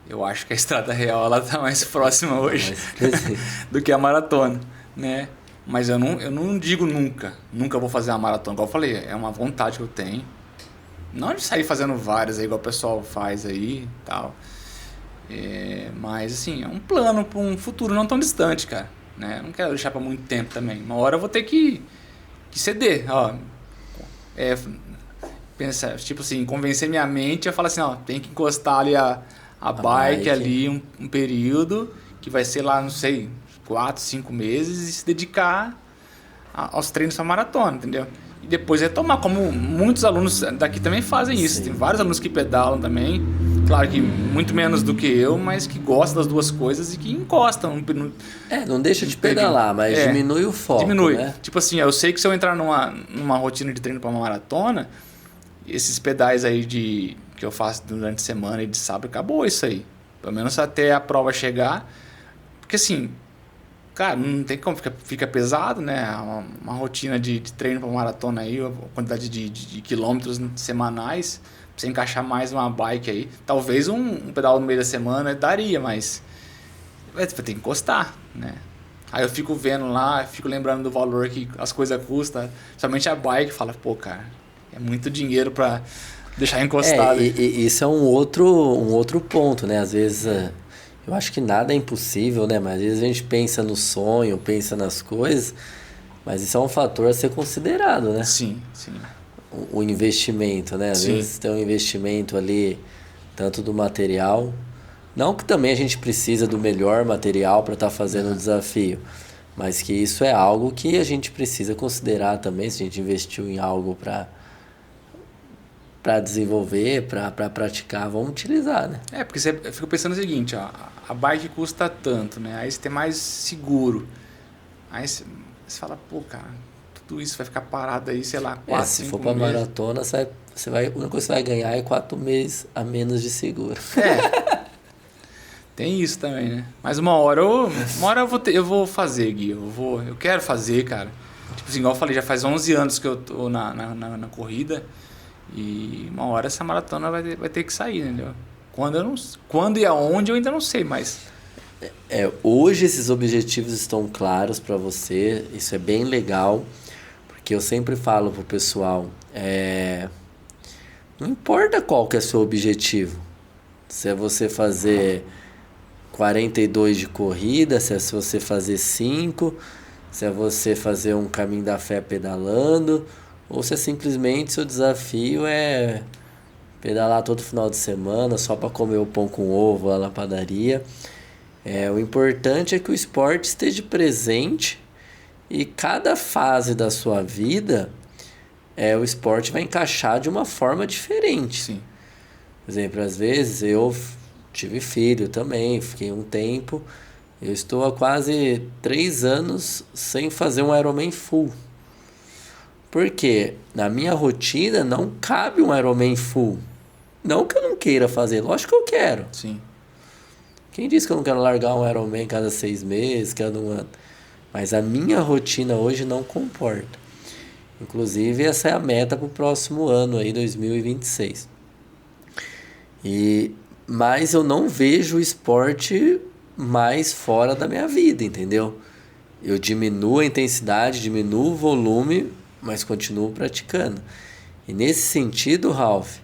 eu acho que a estrada real ela tá mais próxima hoje do que a maratona, né? Mas eu não digo nunca vou fazer uma maratona. Igual eu falei, é uma vontade que eu tenho. Não de sair fazendo várias aí, igual o pessoal faz aí e tal. Mas, assim, é um plano para um futuro não tão distante, cara. Né? Não quero deixar para muito tempo também. Uma hora eu vou ter que ceder, ó. Pensar, tipo assim, convencer minha mente a falar assim, ó, tem que encostar ali a bike ali um período, que vai ser lá, não sei, 4, 5 meses, e se dedicar aos treinos para maratona, entendeu? E depois retomar, como muitos alunos daqui também fazem isso. Sim. Tem vários alunos que pedalam também, claro que muito menos do que eu, mas que gostam das duas coisas e que encostam. Não deixa de pedalar, mas diminui o foco, diminui. né? Tipo assim, eu sei que se eu entrar numa rotina de treino para uma maratona, esses pedais aí que eu faço durante a semana e de sábado, acabou isso aí. Pelo menos até a prova chegar. Porque assim, cara, não tem como, fica pesado, né? Uma rotina de treino para maratona aí, a quantidade de quilômetros semanais, pra você encaixar mais uma bike aí. Talvez um pedal no meio da semana daria, mas vai ter que encostar, né? Aí eu fico vendo lá, fico lembrando do valor que as coisas custam, somente a bike, fala, pô, cara, é muito dinheiro para deixar encostado. E isso é um outro ponto, né? Às vezes eu acho que nada é impossível, né? Mas às vezes a gente pensa no sonho, pensa nas coisas, mas isso é um fator a ser considerado, né? Sim. O investimento, né? Às vezes tem um investimento ali, tanto do material. Não que também a gente precisa do melhor material para estar fazendo o desafio, mas que isso é algo que a gente precisa considerar também, se a gente investiu em algo para desenvolver, para praticar, vamos utilizar, né? Porque eu fico pensando o seguinte, ó, a bike custa tanto, né? Aí você tem mais seguro. Aí você fala, pô, cara, tudo isso vai ficar parado aí, sei lá, 4, 5 meses. Se for para maratona, a única coisa que você vai ganhar é 4 meses a menos de seguro. Tem isso também, né? Mas uma hora eu vou fazer, Gui. Eu quero fazer, cara. Tipo assim, igual eu falei, já faz 11 anos que eu tô na corrida. E uma hora essa maratona vai ter que sair, entendeu? Quando e aonde eu ainda não sei, mas... Hoje esses objetivos estão claros para você. Isso é bem legal. Porque eu sempre falo pro pessoal... Não importa qual que é o seu objetivo. Se é você fazer 42 de corrida, se é você fazer 5, se é você fazer um caminho da fé pedalando, ou se é simplesmente seu desafio é pedalar todo final de semana só para comer o pão com ovo lá na padaria. O importante é que o esporte esteja presente e cada fase da sua vida o esporte vai encaixar de uma forma diferente. Sim. Por exemplo, às vezes eu tive filho também, fiquei um tempo. Eu estou há quase 3 anos sem fazer um Ironman full. Porque na minha rotina não cabe um Ironman full. Não que eu não queira fazer, lógico que eu quero. Sim. Quem disse que eu não quero largar um Ironman cada 6 meses, cada um ano? Mas a minha rotina hoje não comporta. Inclusive, essa é a meta para o próximo ano, aí, 2026. Mas eu não vejo o esporte mais fora da minha vida, entendeu? Eu diminuo a intensidade, diminuo o volume, mas continuo praticando. E nesse sentido, Ralph,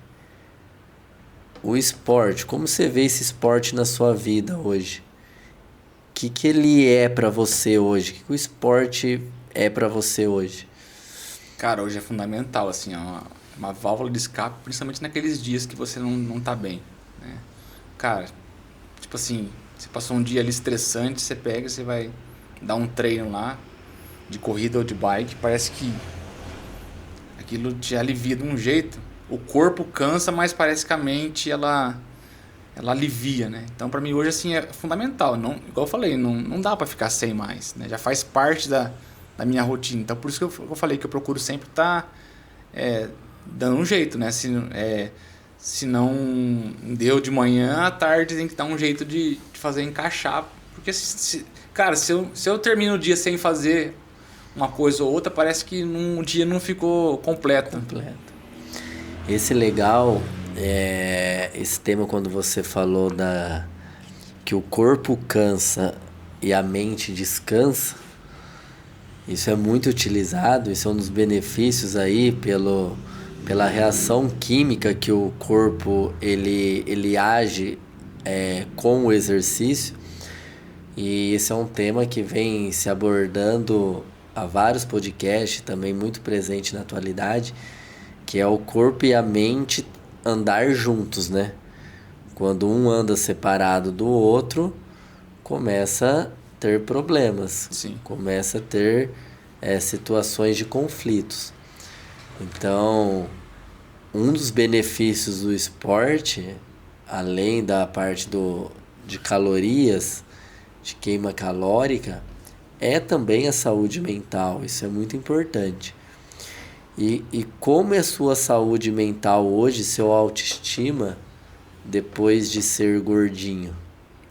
o esporte, como você vê esse esporte na sua vida hoje? O que ele é para você hoje? O que o esporte é para você hoje? Cara, hoje é fundamental, assim, ó, uma válvula de escape, principalmente naqueles dias que você não tá bem, né? Cara, tipo assim, você passou um dia ali estressante, você pega, você vai dar um treino lá, de corrida ou de bike, parece que aquilo te alivia de um jeito. O corpo cansa, mas parece que a mente, ela alivia, né? Então, pra mim, hoje, assim, é fundamental. Não, igual eu falei, não dá pra ficar sem mais, né? Já faz parte da minha rotina. Então, por isso que eu falei que eu procuro sempre estar dando um jeito, né? Se não deu de manhã, à tarde tem que dar um jeito de fazer encaixar. Porque, cara, se eu termino o dia sem fazer uma coisa ou outra, parece que um dia não ficou completo. Esse legal, esse tema quando você falou que o corpo cansa e a mente descansa, isso é muito utilizado, isso é um dos benefícios aí pela reação química que o corpo ele age com o exercício. E esse é um tema que vem se abordando há vários podcasts, também muito presente na atualidade, que é o corpo e a mente andar juntos, né? Quando um anda separado do outro, começa a ter problemas. Sim. Começa a ter situações de conflitos. Então, um dos benefícios do esporte, além da parte de calorias, de queima calórica, é também a saúde mental. Isso é muito importante. E como é a sua saúde mental hoje, seu autoestima, depois de ser gordinho?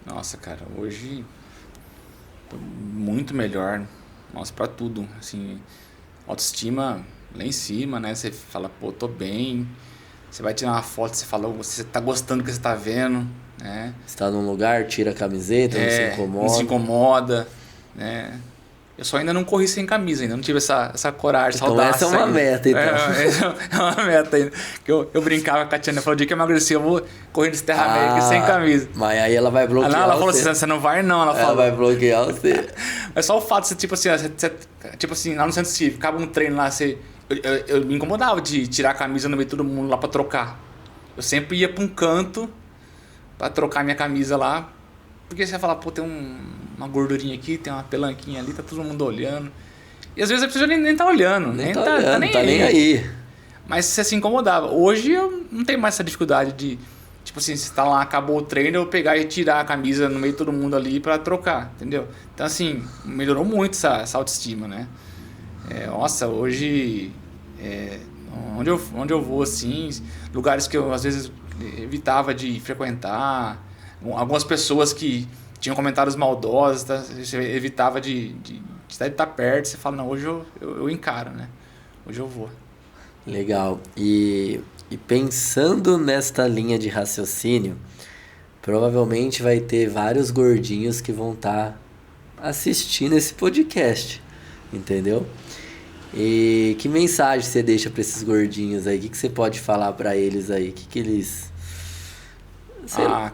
Nossa, cara, hoje tô muito melhor. Nossa, pra tudo. Assim, autoestima lá em cima, né? Você fala, pô, tô bem. Você vai tirar uma foto, você fala, você tá gostando do que você tá vendo, né? Você tá num lugar, tira a camiseta, não se incomoda. Não se incomoda, né? Eu só ainda não corri sem camisa, ainda não tive essa coragem, essa audácia. Então essa é uma meta, então. É uma meta ainda. Eu brincava com a Tiana, falou, o dia que eu emagreci, eu vou correr nesse terra média sem camisa. Mas aí ela vai bloquear ela falou assim, você não vai não, ela vai bloquear você. Mas só o fato de você, tipo assim, lá no centro cívico, acaba um treino lá, eu me incomodava de tirar a camisa no meio de todo mundo lá pra trocar. Eu sempre ia pra um canto pra trocar minha camisa lá, porque você vai falar, pô, tem uma gordurinha aqui, tem uma pelanquinha ali, tá todo mundo olhando. E às vezes a pessoa nem tá olhando, nem tá nem aí. Mas você se incomodava. Hoje eu não tenho mais essa dificuldade de, tipo assim, se tá lá, acabou o treino, eu pegar e tirar a camisa no meio de todo mundo ali pra trocar, entendeu? Então assim, melhorou muito essa autoestima, né? Nossa, hoje, onde eu vou assim, lugares que eu às vezes evitava de frequentar, algumas pessoas que tinham comentários maldosos, tá? Você evitava de estar perto, você fala, não, hoje eu encaro, né? Hoje eu vou. Legal. E pensando nesta linha de raciocínio, provavelmente vai ter vários gordinhos que vão estar assistindo esse podcast, entendeu? E que mensagem você deixa para esses gordinhos aí? O que você pode falar para eles aí? O que eles...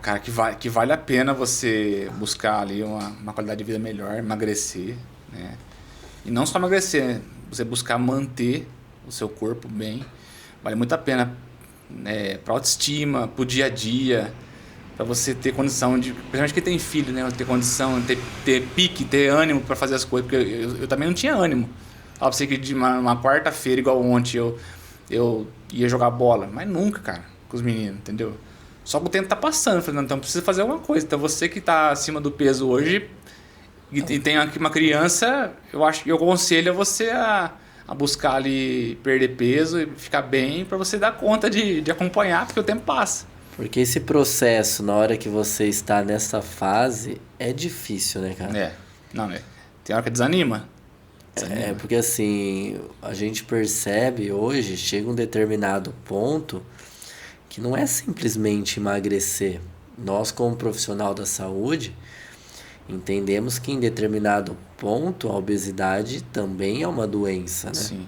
Cara, que vale a pena você buscar ali uma qualidade de vida melhor, emagrecer, né? E não só emagrecer, né? Você buscar manter o seu corpo bem. Vale muito a pena, né? Para autoestima, para o dia a dia, para você ter condição de... Principalmente quem tem filho, né? Ter condição, ter pique, ter ânimo para fazer as coisas. Porque eu também não tinha ânimo. Fala pra você que de uma quarta-feira, igual ontem, eu ia jogar bola. Mas nunca, cara, com os meninos, entendeu? Só que o tempo tá passando. Eu falei, não, então precisa fazer alguma coisa. Então você que tá acima do peso hoje e tem aqui uma criança, eu aconselho você a buscar ali perder peso e ficar bem para você dar conta de acompanhar, porque o tempo passa. Porque esse processo, na hora que você está nessa fase, é difícil, né, cara? Tem hora que desanima. Porque assim, a gente percebe hoje, chega um determinado ponto que não é simplesmente emagrecer. Nós, como profissional da saúde, entendemos que em determinado ponto a obesidade também é uma doença, né? Sim.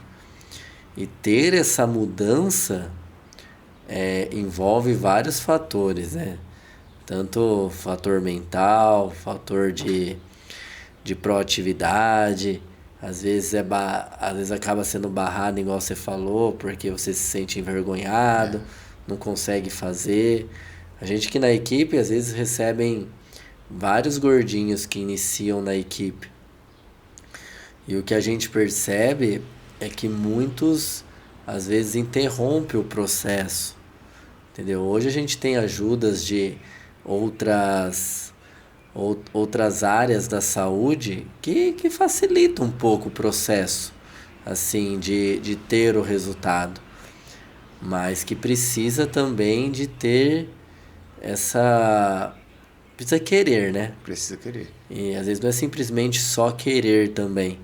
E ter essa mudança envolve vários fatores, né? Tanto fator mental, fator de proatividade. Às vezes acaba sendo barrado, igual você falou, porque você se sente envergonhado, não consegue fazer. A gente que na equipe, às vezes, recebem vários gordinhos que iniciam na equipe. E o que a gente percebe é que muitos, às vezes, interrompem o processo. Entendeu? Hoje a gente tem ajudas de outras áreas da saúde que facilitam um pouco o processo, assim, de ter o resultado. Mas que precisa também de ter precisa querer, né? Precisa querer. E às vezes não é simplesmente só querer também.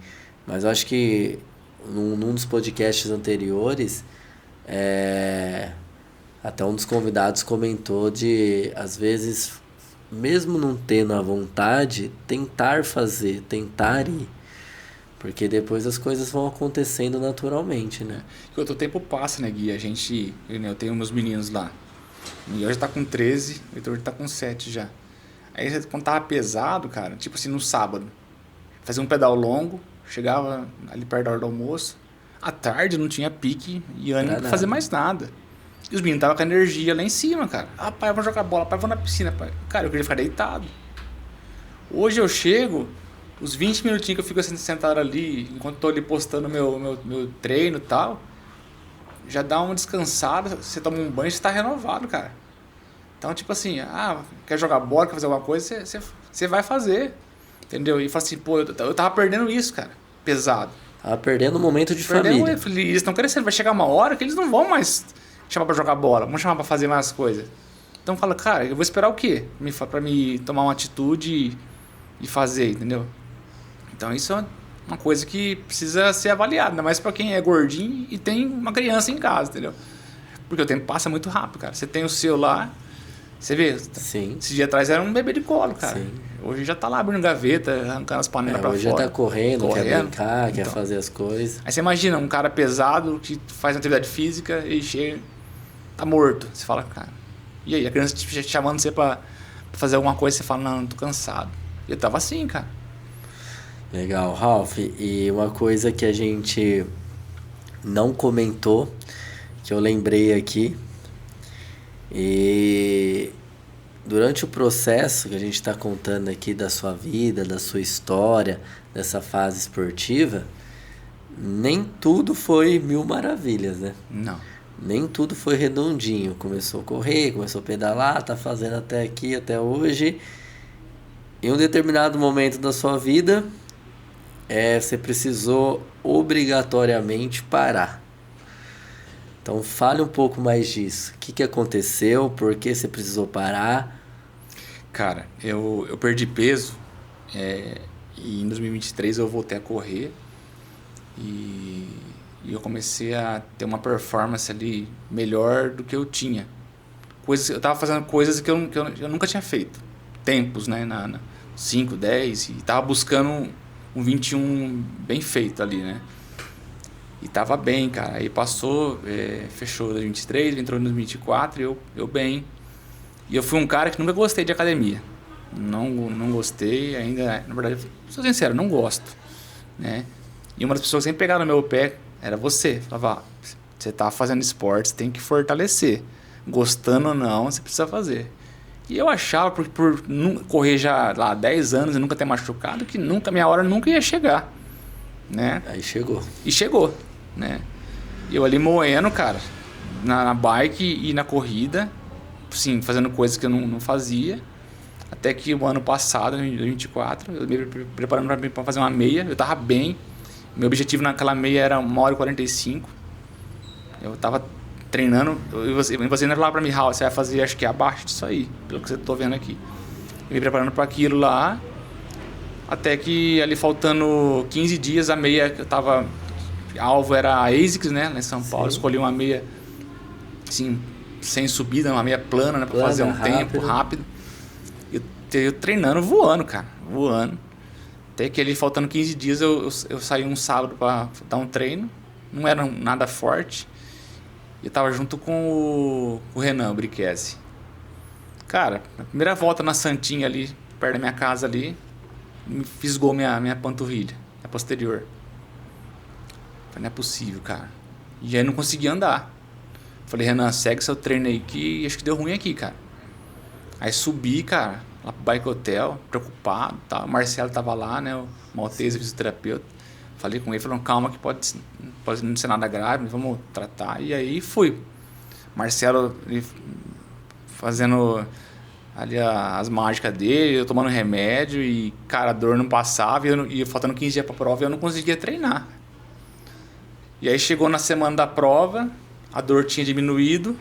Mas eu acho que num dos podcasts anteriores, até um dos convidados comentou de, às vezes, mesmo não tendo a vontade, tentar fazer, tentar ir. Porque depois as coisas vão acontecendo naturalmente, né? E o tempo passa, né, Gui? Eu tenho meus meninos lá. O Miguel já tá com 13, o Heitor já tá com 7 já. Aí quando tava pesado, cara, tipo assim, no sábado, fazia um pedal longo, chegava ali perto da hora do almoço, à tarde não tinha pique e ânimo pra fazer mais nada. E os meninos estavam com a energia lá em cima, cara. Ah, pai, vamos jogar bola, pai, vamos na piscina, pai. Cara, eu queria ficar deitado. Hoje eu chego, os 20 minutinhos que eu fico sentado ali, enquanto tô ali postando meu treino e tal, já dá uma descansada, você toma um banho e você tá renovado, cara. Então, tipo assim, quer jogar bola, quer fazer alguma coisa, você vai fazer, entendeu? E fala assim, pô, eu tava perdendo isso, cara, pesado. Tava perdendo um momento de família. Eles estão crescendo, vai chegar uma hora que eles não vão mais chamar pra jogar bola, vão chamar pra fazer mais coisas. Então fala, cara, eu vou esperar o quê? Pra me tomar uma atitude e fazer, entendeu? Então isso é uma coisa que precisa ser avaliada, ainda mais pra quem é gordinho e tem uma criança em casa, entendeu? Porque o tempo passa muito rápido, cara. Você tem o seu lá, você vê, Sim. Esse dia atrás era um bebê de colo, cara. Sim. Hoje já tá lá abrindo gaveta, arrancando as panelas pra hoje fora. Já tá correndo, quer brincar, quer fazer as coisas. Aí você imagina um cara pesado que faz atividade física e chega, tá morto. Você fala, cara, e aí? A criança te chamando você pra fazer alguma coisa, você fala, não, tô cansado. E eu tava assim, cara. Legal, Ralph. E uma coisa que a gente não comentou, que eu lembrei aqui, e durante o processo que a gente está contando aqui da sua vida, da sua história, dessa fase esportiva, nem tudo foi mil maravilhas, né? Não. Nem tudo foi redondinho. Começou a correr, começou a pedalar, tá fazendo até aqui, até hoje. Em um determinado momento da sua vida, você precisou obrigatoriamente parar. Então fale um pouco mais disso. O que aconteceu? Por que você precisou parar? Cara, eu perdi peso e em 2023 eu voltei a correr e eu comecei a ter uma performance ali melhor do que eu tinha. Eu tava fazendo coisas que eu nunca tinha feito. Tempos, né? Na 5, 10 e tava buscando um 21 bem feito ali, né? E tava bem, cara. Aí passou, fechou 2023, entrou em 2024 e eu bem. E eu fui um cara que nunca gostei de academia. Não gostei ainda. Na verdade, sou sincero, não gosto, né? E uma das pessoas que sempre pegava no meu pé era você. Falava, você tá fazendo esporte, você tem que fortalecer. Gostando ou não, você precisa fazer. E eu achava, por correr já lá 10 anos e nunca ter machucado, que minha hora nunca ia chegar, né? Aí chegou. E chegou, né? E eu ali moendo, cara, na bike e na corrida, sim, fazendo coisas que eu não fazia. Até que o ano passado, em 2024, eu me preparando para fazer uma meia, eu tava bem. Meu objetivo naquela meia era 1h45. Eu tava treinando, e você ainda falava pra mim, Raul, você vai fazer acho que abaixo disso aí, pelo que você tô vendo aqui. Eu me preparando para aquilo lá, até que ali faltando 15 dias, a meia que eu tava... Alvo era a ASICS, né, lá em São Paulo. Escolhi uma meia, assim, sem subida, uma meia plana, né, pra fazer um tempo rápido. Eu treinando, voando, cara, voando. Até que ali, faltando 15 dias, eu saí um sábado para dar um treino. Não era nada forte. Eu tava junto com o Renan Brichese. Cara, na primeira volta na Santinha ali, perto da minha casa ali, me fisgou minha panturrilha, a posterior. Falei, não é possível, cara. E aí não consegui andar. Falei, Renan, segue seu treino aí que acho que deu ruim aqui, cara. Aí subi, cara, lá pro Bike Hotel, preocupado, tá? O Marcelo tava lá, né, o maltese, fisioterapeuta. Falei com ele, falou, calma que pode não ser nada grave, vamos tratar. E aí fui. Marcelo fazendo ali as mágicas dele, eu tomando remédio e, cara, a dor não passava e faltando 15 dias pra prova eu não conseguia treinar. E aí chegou na semana da prova, a dor tinha diminuído,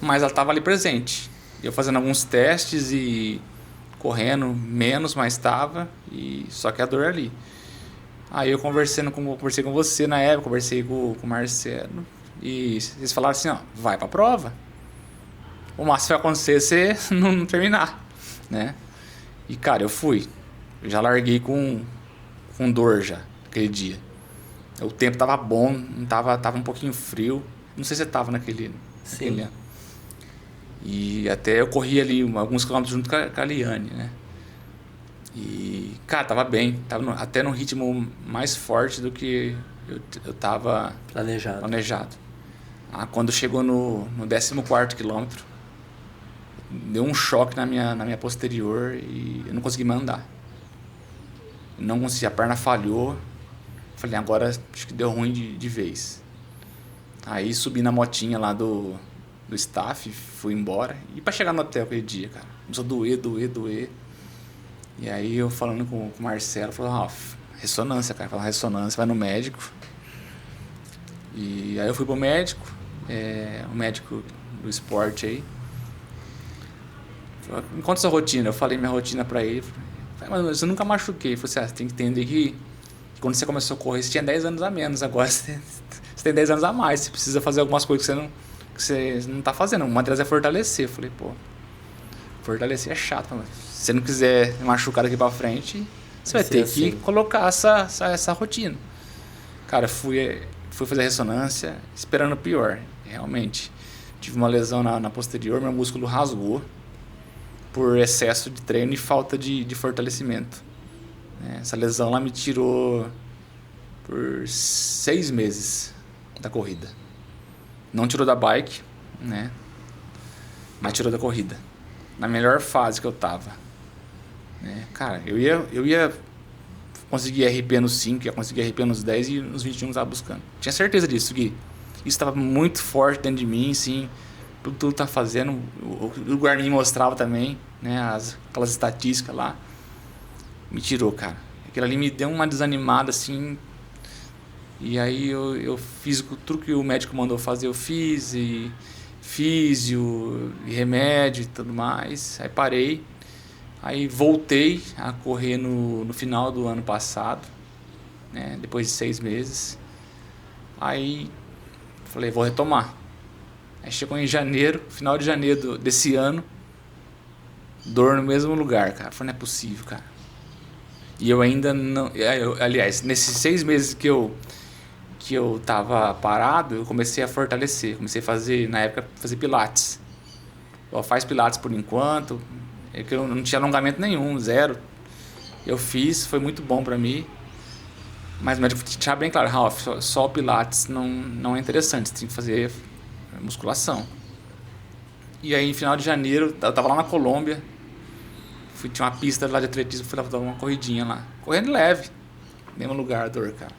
mas ela tava ali presente. Eu fazendo alguns testes e correndo menos, mas estava, só que a dor ali. Aí eu conversei com você na época, conversei com o Marcelo, e eles falaram assim, ó, vai pra prova. O máximo vai acontecer é você não terminar, né? E, cara, eu fui. Eu já larguei com dor já, aquele dia. O tempo tava bom, tava um pouquinho frio. Não sei se você tava naquele ano. E até eu corri ali alguns quilômetros junto com a Liane, né? E, cara, tava bem. Tava até num ritmo mais forte do que eu tava planejado. Quando chegou no 14º quilômetro, deu um choque na minha posterior e eu não consegui mais andar. Não consegui, a perna falhou. Falei, agora acho que deu ruim de vez. Aí subi na motinha lá do staff, fui embora. E pra chegar no hotel aquele dia, cara, começou a doer. E aí eu falando com o Marcelo, falou, ressonância, cara. Falou, ressonância, vai no médico. E aí eu fui pro médico, o médico do esporte aí. Falou, me conta sua rotina. Eu falei minha rotina pra ele. Falei, mas eu nunca machuquei. Ele falou assim, você tem que entender que quando você começou a correr, você tinha 10 anos a menos. Agora você tem 10 anos a mais. Você precisa fazer algumas coisas que você não tá fazendo. Uma delas é fortalecer. Eu falei, fortalecer é chato. Se você não quiser machucar daqui pra frente, você vai ter que colocar essa rotina. Cara, fui fazer a ressonância esperando o pior. Realmente. Tive uma lesão na posterior, meu músculo rasgou por excesso de treino e falta de fortalecimento. Essa lesão lá me tirou por 6 meses da corrida. Não tirou da bike, né? Mas tirou da corrida. Na melhor fase que eu tava. Cara, eu ia conseguir RP nos 5, ia conseguir RP nos 10 e nos 21 eu tava buscando. Tinha certeza disso, Gui. Isso estava muito forte dentro de mim, sim. Tudo tá fazendo. O Guarani mostrava também, né? Aquelas estatísticas lá. Me tirou, cara. Aquilo ali me deu uma desanimada, assim. E aí eu fiz tudo que o médico mandou fazer, eu fiz. E físio, e remédio e tudo mais. Aí parei. Aí voltei a correr no final do ano passado, né? Depois de 6 meses. Aí falei, vou retomar. Aí chegou em janeiro, final de janeiro desse ano, dor no mesmo lugar, cara. Falei, não é possível, cara. E eu ainda não... aliás, nesses 6 meses que eu tava parado, eu comecei a fortalecer. Comecei a fazer, na época, pilates. Faz pilates por enquanto. É que eu não tinha alongamento nenhum, zero. Eu fiz, foi muito bom pra mim. Mas o médico deixar bem claro, Ralf, só o pilates não é interessante. Você tem que fazer musculação. E aí, em final de janeiro, eu tava lá na Colômbia. Tinha uma pista lá de atletismo, fui lá dar uma corridinha lá. Correndo leve. Mesmo lugar, dor, cara.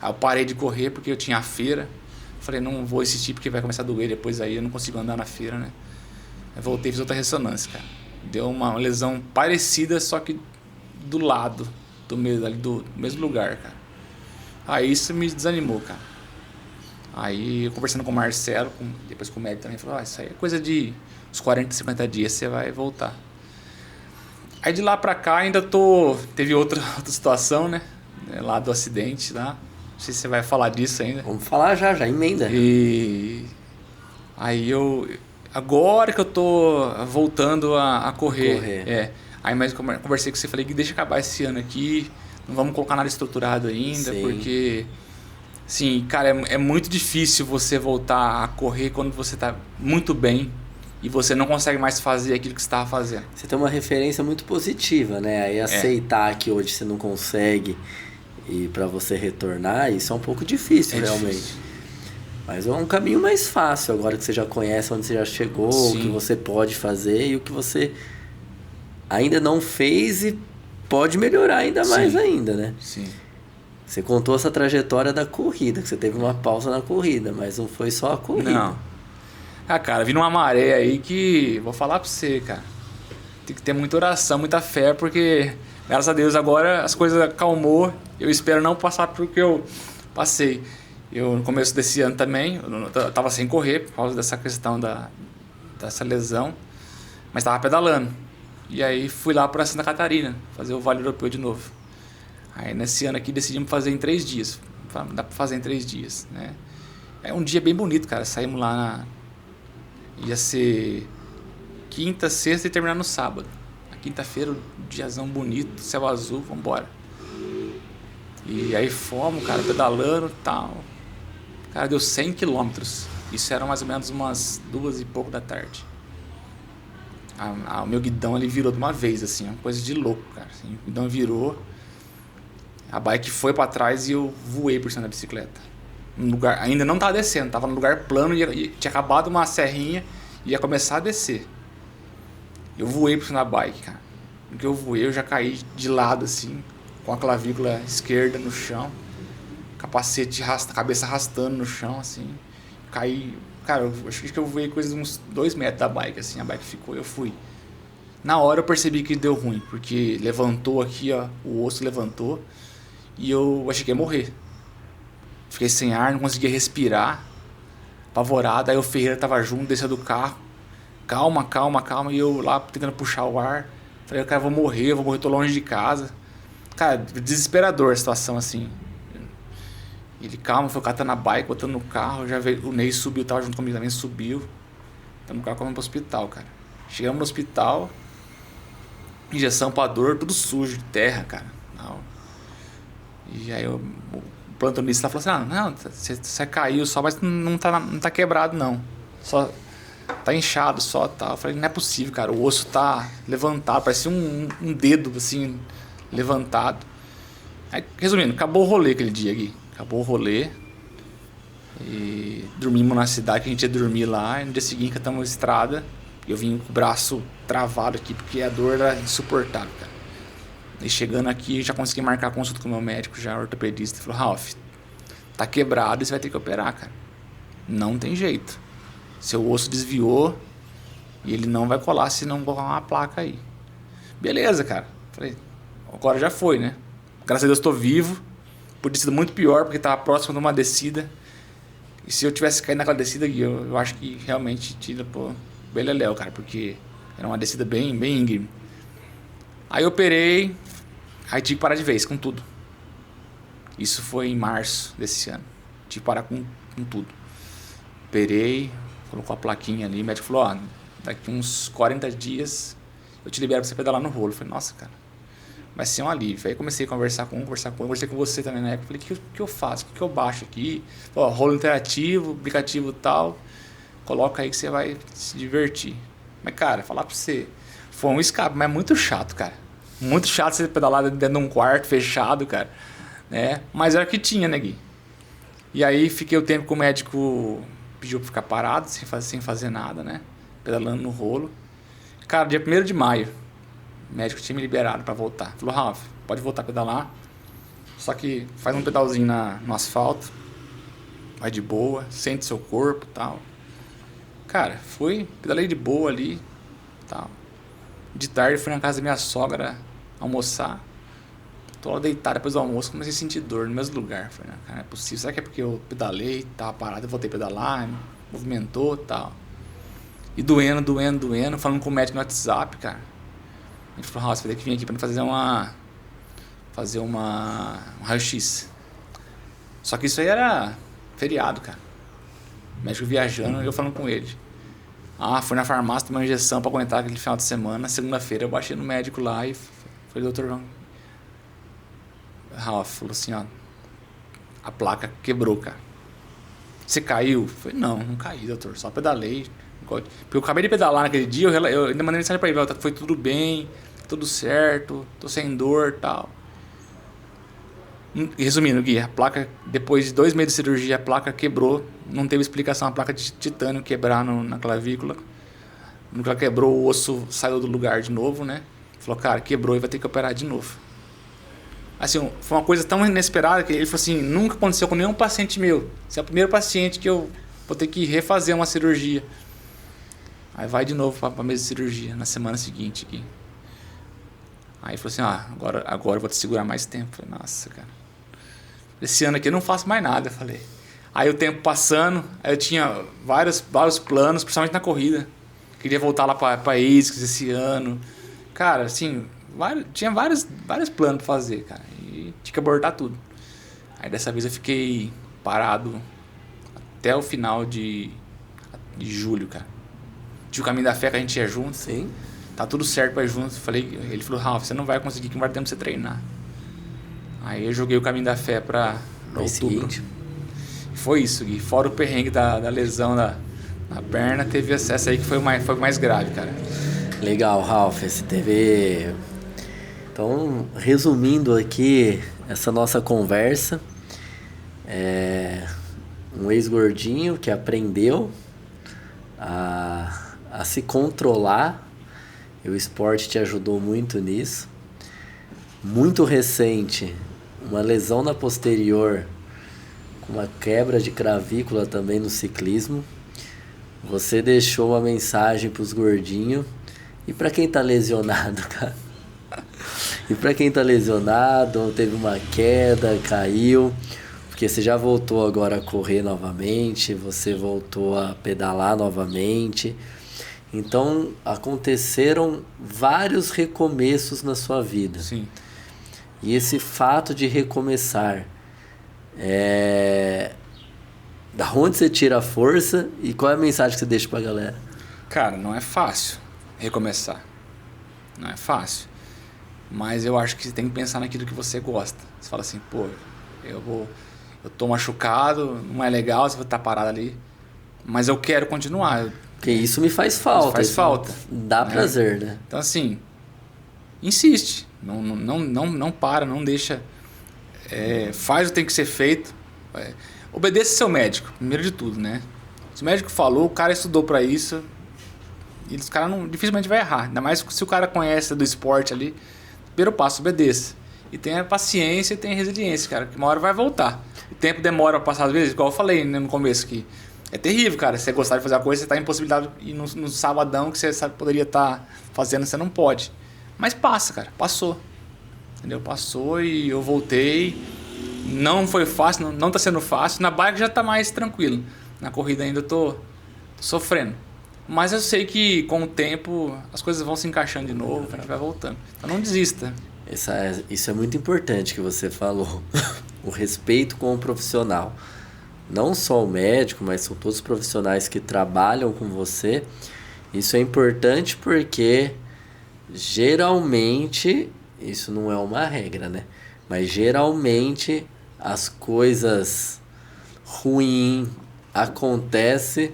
Aí eu parei de correr porque eu tinha a feira. Falei, não vou insistir porque vai começar a doer depois aí. Eu não consigo andar na feira, né? Aí voltei e fiz outra ressonância, cara. Deu uma lesão parecida, só que do lado do mesmo lugar, cara. Aí isso me desanimou, cara. Aí eu conversando com o Marcelo, depois com o médico também, falou, isso aí é coisa de uns 40, 50 dias, você vai voltar. Aí de lá pra cá ainda teve outra situação, né? Lá do acidente, lá. Não sei se você vai falar disso ainda. Vamos falar já emenda. E aí agora que eu tô voltando a correr. Aí mais conversei com você, falei que deixa acabar esse ano aqui, não vamos colocar nada estruturado ainda, sim. Porque, sim, cara, é muito difícil você voltar a correr quando você tá muito bem e você não consegue mais fazer aquilo que você estava fazendo. Você tem uma referência muito positiva, né? Aí aceitar que hoje você não consegue e para você retornar, isso é um pouco difícil, realmente. Difícil. Mas é um caminho mais fácil agora que você já conhece onde você já chegou, sim. O que você pode fazer e o que você ainda não fez e pode melhorar ainda mais, sim. Ainda, né? Sim. Você contou essa trajetória da corrida, que você teve uma pausa na corrida, mas não foi só a corrida. Não. Cara, vi numa maré aí que... Vou falar pra você, cara. Tem que ter muita oração, muita fé, porque... Graças a Deus agora as coisas acalmou. Eu espero não passar por que eu passei. Eu, no começo desse ano também, eu tava sem correr por causa dessa questão dessa lesão, mas tava pedalando. E aí fui lá para Santa Catarina, fazer o Vale Europeu de novo. Aí nesse ano aqui decidimos fazer em 3 dias. Dá para fazer em 3 dias, né? É um dia bem bonito, cara. Saímos lá ia ser quinta, sexta e terminar no sábado. Na quinta-feira, um diazão bonito, céu azul, vambora. E aí fomos, cara, pedalando e tal. Cara, deu 100 quilômetros. Isso era mais ou menos umas 2 e pouco da tarde. O meu guidão ele virou de uma vez, assim, uma coisa de louco, cara. Assim, o guidão virou, a bike foi pra trás e eu voei por cima da bicicleta. No lugar, ainda não tava descendo, tava no lugar plano e tinha acabado uma serrinha e ia começar a descer. Eu voei por cima da bike, cara. No que eu voei, eu já caí de lado, assim, com a clavícula esquerda no chão. Capacete, cabeça arrastando no chão, assim. Caí, cara, eu acho que eu voei coisa de uns 2 metros da bike, assim. A bike ficou, eu fui. Na hora eu percebi que deu ruim, porque levantou aqui, ó, o osso levantou. E eu achei que ia morrer. Fiquei sem ar, não conseguia respirar. Apavorado, aí o Ferreira tava junto, desceu do carro. Calma, calma, calma. E eu lá tentando puxar o ar. Falei, cara, eu vou morrer, tô longe de casa. Cara, desesperador a situação, assim. Ele, calma, foi catando a bike, botando no carro. Já veio, o Ney subiu, tava junto comigo também, subiu. Estamos no carro, fomos pro hospital, cara. Chegamos no hospital, injeção pra dor, tudo sujo de terra, cara. Não. E aí o plantonista falou assim, não, você caiu só, mas não tá quebrado, não. Só tá inchado só, tá. Eu falei, não é possível, cara, o osso tá levantado, parecia um dedo, assim, levantado. Aí, resumindo, acabou o rolê aquele dia aqui. Acabou o rolê. E dormimos na cidade, que a gente ia dormir lá. E no dia seguinte, catamos a estrada. E eu vim com o braço travado aqui, porque a dor era insuportável, cara. E chegando aqui, já consegui marcar a consulta com o meu médico, já ortopedista. Ele falou, Ralf, tá quebrado e você vai ter que operar, cara. Não tem jeito. Seu osso desviou e ele não vai colar se não colocar uma placa aí. Beleza, cara. Falei, agora já foi, né? Graças a Deus tô vivo. Podia ter sido muito pior, porque tava próximo de uma descida. E se eu tivesse caído naquela descida aqui, eu acho que realmente tira, pô, beleléu, cara, porque era uma descida bem íngreme. Aí eu operei, aí tive que parar de vez com tudo. Isso foi em março desse ano. Tive que parar com tudo. Operei, colocou a plaquinha ali, o médico falou, ó, daqui uns 40 dias eu te libero pra você pedalar no rolo. Eu falei, nossa, cara, vai ser um alívio. Aí comecei a conversar com conversei com você também na época. Falei, o que eu faço? O que eu baixo aqui? Ó, rolo interativo, aplicativo tal, coloca aí que você vai se divertir. Mas, cara, falar pra você, foi um escape, mas muito chato, cara. Muito chato você pedalar dentro de um quarto fechado, cara. Né? Mas era o que tinha, né, Gui? E aí fiquei o tempo que o médico pediu pra ficar parado, sem fazer nada, né? Pedalando no rolo. Cara, dia 1º de maio, o médico tinha me liberado pra voltar. Falou, Ralf, pode voltar a pedalar. Só que faz um pedalzinho no asfalto. Vai de boa, sente seu corpo e tal. Cara, pedalei de boa ali. Tal. De tarde fui na casa da minha sogra almoçar. Tô lá deitado depois do almoço, comecei a sentir dor no mesmo lugar. Falei, não, cara, não é possível. Será que é porque eu pedalei, tava parado, eu voltei a pedalar, movimentou e tal. E doendo, falando com o médico no WhatsApp, cara. A gente falou, você vai ter que vir aqui pra fazer um raio-x. Só que isso aí era feriado, cara. O médico viajando e eu falando com ele. Fui na farmácia tomar uma injeção pra aguentar aquele final de semana. Segunda-feira eu baixei no médico lá e falei, doutor, Ralf falou assim, ó, a placa quebrou, cara. Você caiu? Eu falei, não caí, doutor, só pedalei. Porque eu acabei de pedalar naquele dia, eu ainda mandei mensagem pra ele, foi tudo bem, tudo certo, tô sem dor e tal. Resumindo, Gui, a placa, depois de 2 meses de cirurgia, a placa quebrou, não teve explicação, a placa de titânio quebrar na clavícula. Quando ela quebrou, o osso saiu do lugar de novo, né? Falou, cara, quebrou e vai ter que operar de novo. Assim, foi uma coisa tão inesperada que ele falou assim, nunca aconteceu com nenhum paciente meu. Você é o primeiro paciente que eu vou ter que refazer uma cirurgia. Aí vai de novo pra mesa de cirurgia, na semana seguinte aqui. Aí falou assim, agora eu vou te segurar mais tempo. Eu falei, nossa, cara. Esse ano aqui eu não faço mais nada, eu falei. Aí o tempo passando, aí eu tinha vários planos, principalmente na corrida. Queria voltar lá pra ASICS esse ano. Cara, assim, tinha vários planos pra fazer, cara. E tinha que abortar tudo. Aí dessa vez eu fiquei parado até o final de julho, cara. Tinha o Caminho da Fé que a gente ia junto. Sim. Tá tudo certo pra ir junto. Ele falou, Ralf, você não vai conseguir, que não vai ter tempo pra você treinar. Aí eu joguei o Caminho da Fé pra outubro. Seguinte. Foi isso, Gui. Fora o perrengue da lesão na perna, teve essa aí que foi mais grave, cara. Legal, Ralf. Você teve... Então, resumindo aqui essa nossa conversa, um ex-gordinho que aprendeu a se controlar, e o esporte te ajudou muito nisso. Muito recente, uma lesão na posterior, com uma quebra de clavícula também no ciclismo. Você deixou uma mensagem para os gordinhos. E para quem tá lesionado, cara? E para quem tá lesionado, ou teve uma queda, caiu, porque você já voltou agora a correr novamente, você voltou a pedalar novamente. Então, aconteceram vários recomeços na sua vida. Sim. E esse fato de recomeçar, da onde você tira a força e qual é a mensagem que você deixa pra galera? Cara, não é fácil recomeçar. Não é fácil. Mas eu acho que você tem que pensar naquilo que você gosta. Você fala assim, pô, eu tô machucado, não é legal, você vai estar parado ali, mas eu quero continuar. Porque isso me faz falta. Faz falta. Dá prazer, né? Então assim, insiste. Não para, não deixa. Faz o que tem que ser feito. Obedeça seu médico, primeiro de tudo, né? Se o médico falou, o cara estudou pra isso, e os caras dificilmente vai errar. Ainda mais se o cara conhece do esporte ali. Primeiro passo, obedeça. E tenha paciência e tenha resiliência, cara, que uma hora vai voltar. O tempo demora pra passar às vezes, igual eu falei no começo aqui. É terrível, cara. Se você gostar de fazer a coisa, você tá impossibilitado de ir no sabadão que você sabe que poderia estar fazendo, você não pode. Mas passa, cara. Passou. Entendeu? Passou e eu voltei. Não foi fácil, não tá sendo fácil. Na bike já tá mais tranquilo. Na corrida ainda eu tô sofrendo. Mas eu sei que com o tempo as coisas vão se encaixando de novo, a gente vai voltando. Então não desista. Isso é muito importante que você falou. O respeito com o profissional. Não só o médico, mas são todos os profissionais que trabalham com você. Isso é importante porque geralmente, isso não é uma regra, né? Mas geralmente as coisas ruins acontecem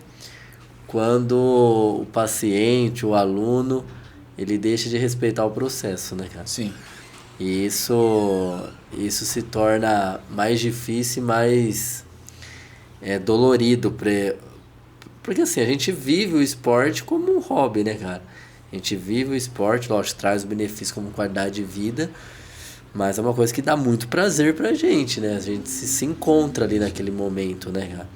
quando o paciente, o aluno, ele deixa de respeitar o processo, né, cara? Sim. E isso se torna mais difícil e mais dolorido. Porque assim, a gente vive o esporte como um hobby, né, cara? A gente vive o esporte, lógico, traz o benefício como qualidade de vida, mas é uma coisa que dá muito prazer pra gente, né? A gente se encontra ali naquele momento, né, cara?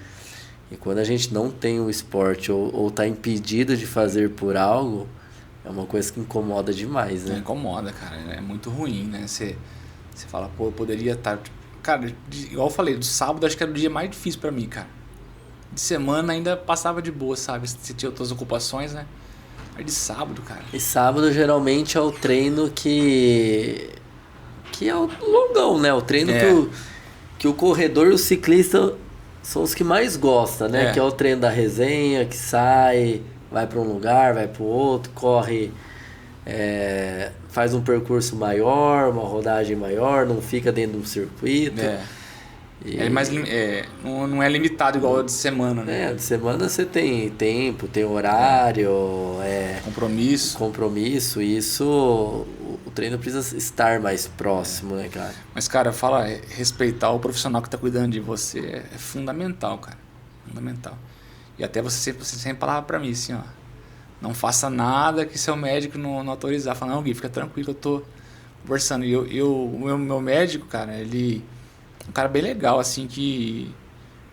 E quando a gente não tem o esporte ou tá impedido de fazer por algo, é uma coisa que incomoda demais, né? Incomoda, cara. É muito ruim, né? Você fala, pô, eu poderia estar... Cara, igual eu falei, do sábado acho que era o dia mais difícil pra mim, cara. De semana ainda passava de boa, sabe? Você tinha outras ocupações, né? Mas de sábado, cara. E sábado geralmente é o treino que é o longão, né? O treino que o corredor e o ciclista são os que mais gostam, né? Que é o treino da resenha, que sai, vai para um lugar, vai para o outro, corre, faz um percurso maior, uma rodagem maior, não fica dentro do circuito. Não é limitado igual a de semana, né? De semana você tem tempo, tem horário, compromisso, e isso o treino precisa estar mais próximo, né, cara? Mas, cara, respeitar o profissional que tá cuidando de você é fundamental, cara. Fundamental. E até você sempre falava pra mim assim, ó, não faça nada que seu médico não autorizar. Fala, não, Gui, fica tranquilo, eu tô conversando. E o meu médico, cara, ele... Um cara bem legal, assim, que...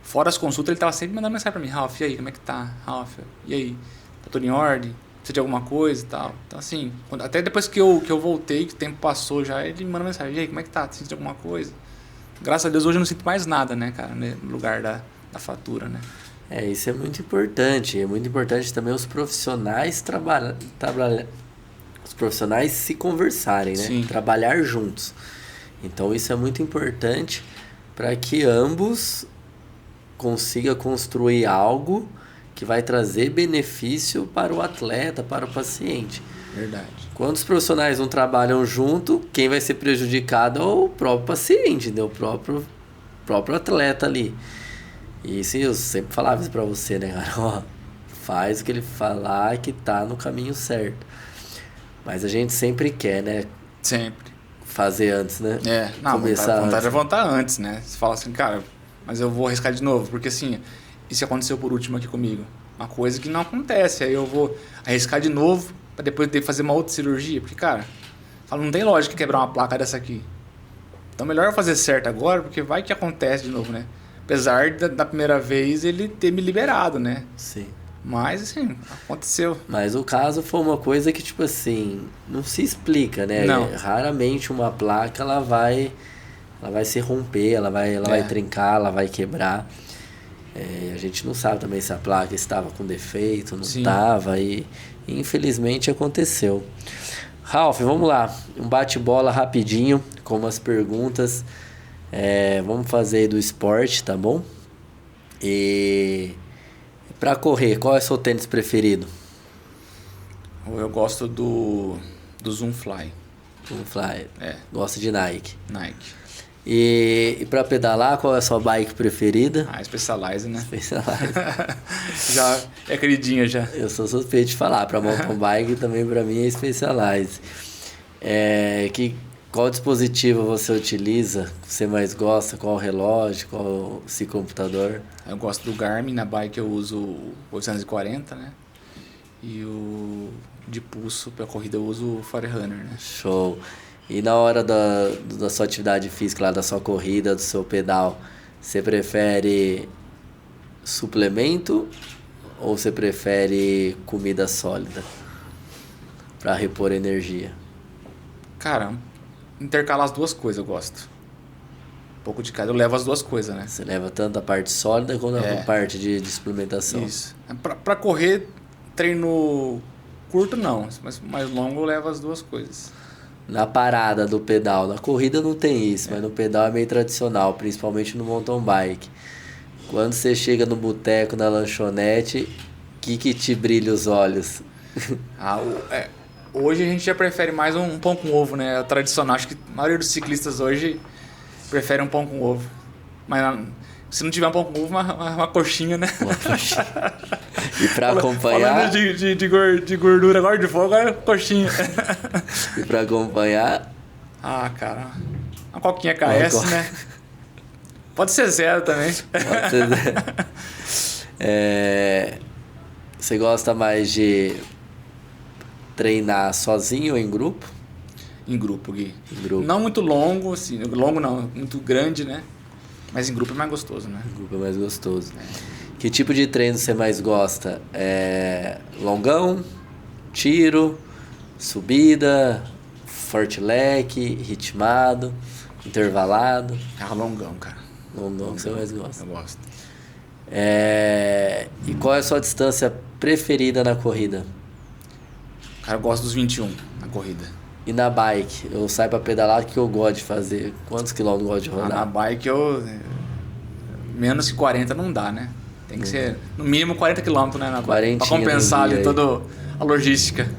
Fora as consultas, ele tava sempre mandando mensagem pra mim. Ralf, e aí, como é que tá? Ralf, e aí? Tá tudo em ordem? Precisa de alguma coisa e tal? Então, assim, até depois que eu voltei, que o tempo passou já, ele manda mensagem. E aí, como é que tá? Precisa de alguma coisa? Graças a Deus, hoje eu não sinto mais nada, né, cara? No lugar da fratura, né? Isso é muito importante. É muito importante também os profissionais os profissionais se conversarem, né? Sim. Trabalhar juntos. Então, isso é muito importante para que ambos consigam construir algo que vai trazer benefício para o atleta, para o paciente. Verdade. Quando os profissionais não trabalham junto, quem vai ser prejudicado é o próprio paciente, né? O próprio atleta ali. E sim, eu sempre falava isso para você, né, cara? Ó, faz o que ele falar que tá no caminho certo. Mas a gente sempre quer, né? Sempre. Fazer antes, né? Vontade é voltar antes, né? Você fala assim, cara, mas eu vou arriscar de novo, porque assim, isso aconteceu por último aqui comigo. Uma coisa que não acontece, aí eu vou arriscar de novo pra depois ter que fazer uma outra cirurgia, porque, cara, não tem lógica quebrar uma placa dessa aqui. Então melhor eu fazer certo agora, porque vai que acontece de novo, né? Apesar da primeira vez ele ter me liberado, né? Sim. Mas, assim, aconteceu. Mas o caso foi uma coisa que, tipo assim, não se explica, né? Não. Raramente uma placa, ela vai se romper, ela vai trincar, ela vai quebrar. A gente não sabe também se a placa estava com defeito, não estava, e infelizmente aconteceu. Ralf, vamos lá. Um bate-bola rapidinho, com umas perguntas. Vamos fazer aí do esporte, tá bom? E... Pra correr, qual é o seu tênis preferido? Eu gosto do Zoom Fly. Zoom Fly. Gosto de Nike. Nike. E pra pedalar, qual é a sua bike preferida? Specialized, né? Specialized. Já é queridinha já. Eu sou suspeito de falar. Pra mountain bike também pra mim é Specialized. Qual dispositivo você utiliza? Você mais gosta? Qual relógio? Qual computador? Eu gosto do Garmin, na bike eu uso o 840, né? E o de pulso para corrida eu uso o Forerunner, né? Show. E na hora da sua atividade física, lá da sua corrida, do seu pedal, você prefere suplemento ou você prefere comida sólida para repor energia? Cara, intercalar as duas coisas eu gosto. Um pouco de cada, eu levo as duas coisas, né? Você leva tanto a parte sólida quanto a parte de suplementação. Isso. Pra correr, treino curto não, mas mais longo eu levo as duas coisas. Na parada do pedal, na corrida não tem isso, mas no pedal é meio tradicional, principalmente no mountain bike. Quando você chega no boteco, na lanchonete, o que te brilha os olhos? Hoje a gente já prefere mais um pão com ovo, né? É tradicional, acho que a maioria dos ciclistas hoje prefere um pão com ovo. Mas se não tiver um pão com ovo, uma coxinha, né? Uma coxinha. E pra acompanhar... Falando de gordura agora, de fogo, agora coxinha. E pra acompanhar... Cara, uma coquinha KS, né? Pode ser zero também. Pode ser zero. Você gosta mais de treinar sozinho ou em grupo? Em grupo, Gui. Em grupo. Não muito longo, assim. Longo não, muito grande, né? Mas em grupo é mais gostoso, né? Em grupo é mais gostoso. Que tipo de treino você mais gosta? Longão, tiro, subida, fartlek, ritmado, intervalado? Longão, cara. Longão que você mais gosta. Eu gosto. E qual é a sua distância preferida na corrida? Cara, eu gosto dos 21 na corrida. E na bike? Eu saio pra pedalar, o que eu gosto de fazer? Quantos quilômetros eu gosto de rodar? Na bike menos que 40 não dá, né? Tem que ser no mínimo 40 km, né? Pra compensar ali toda a logística.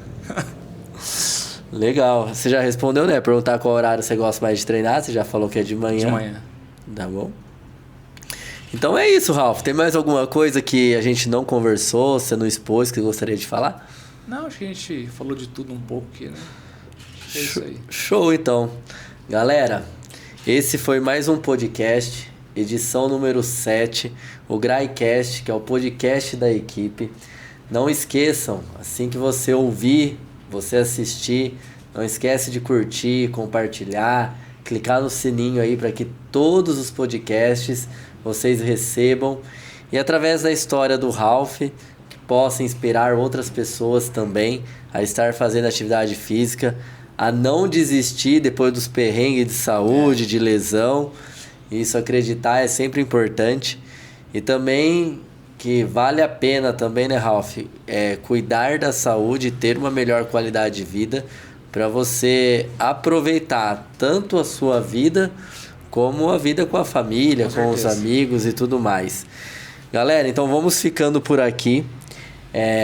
Legal. Você já respondeu, né? Perguntar qual horário você gosta mais de treinar. Você já falou que é de manhã. De manhã. Tá bom. Então é isso, Ralf. Tem mais alguma coisa que a gente não conversou, você não expôs, que gostaria de falar? Não, acho que a gente falou de tudo um pouco aqui, né? É isso aí. Show, então. Galera, esse foi mais um podcast, edição número 7, o GraiCast, que é o podcast da equipe. Não esqueçam, assim que você ouvir, você assistir, não esquece de curtir, compartilhar, clicar no sininho aí para que todos os podcasts vocês recebam. E através da história do Ralf, que possa inspirar outras pessoas também a estar fazendo atividade física, a não desistir depois dos perrengues de saúde, de lesão. Isso, acreditar é sempre importante. E também que vale a pena também, né, Ralf? Cuidar da saúde e ter uma melhor qualidade de vida para você aproveitar tanto a sua vida como a vida com a família, com os amigos e tudo mais. Galera, então vamos ficando por aqui.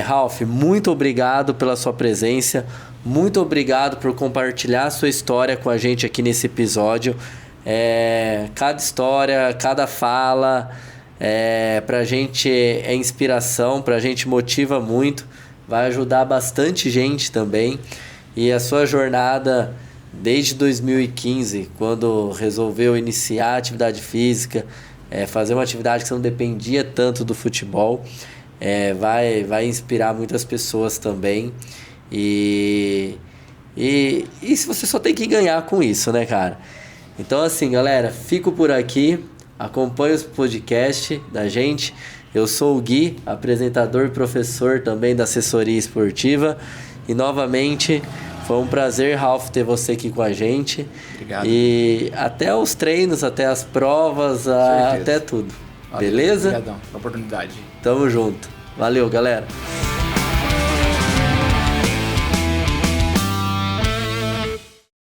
Ralf, muito obrigado pela sua presença. Muito obrigado por compartilhar a sua história com a gente aqui nesse episódio. Cada história, cada fala, pra gente é inspiração, pra gente motiva muito. Vai ajudar bastante gente também. E a sua jornada desde 2015, quando resolveu iniciar a atividade física, fazer uma atividade que você não dependia tanto do futebol, vai inspirar muitas pessoas também. E se você só tem que ganhar com isso, né, cara? Então, assim, galera, fico por aqui. Acompanhe os podcasts da gente. Eu sou o Gui, apresentador e professor também da assessoria esportiva. E, novamente, foi um prazer, Ralf, ter você aqui com a gente. Obrigado. E até os treinos, até as provas, até tudo. Valeu, beleza? Obrigadão pela oportunidade. Tamo junto. Valeu, galera.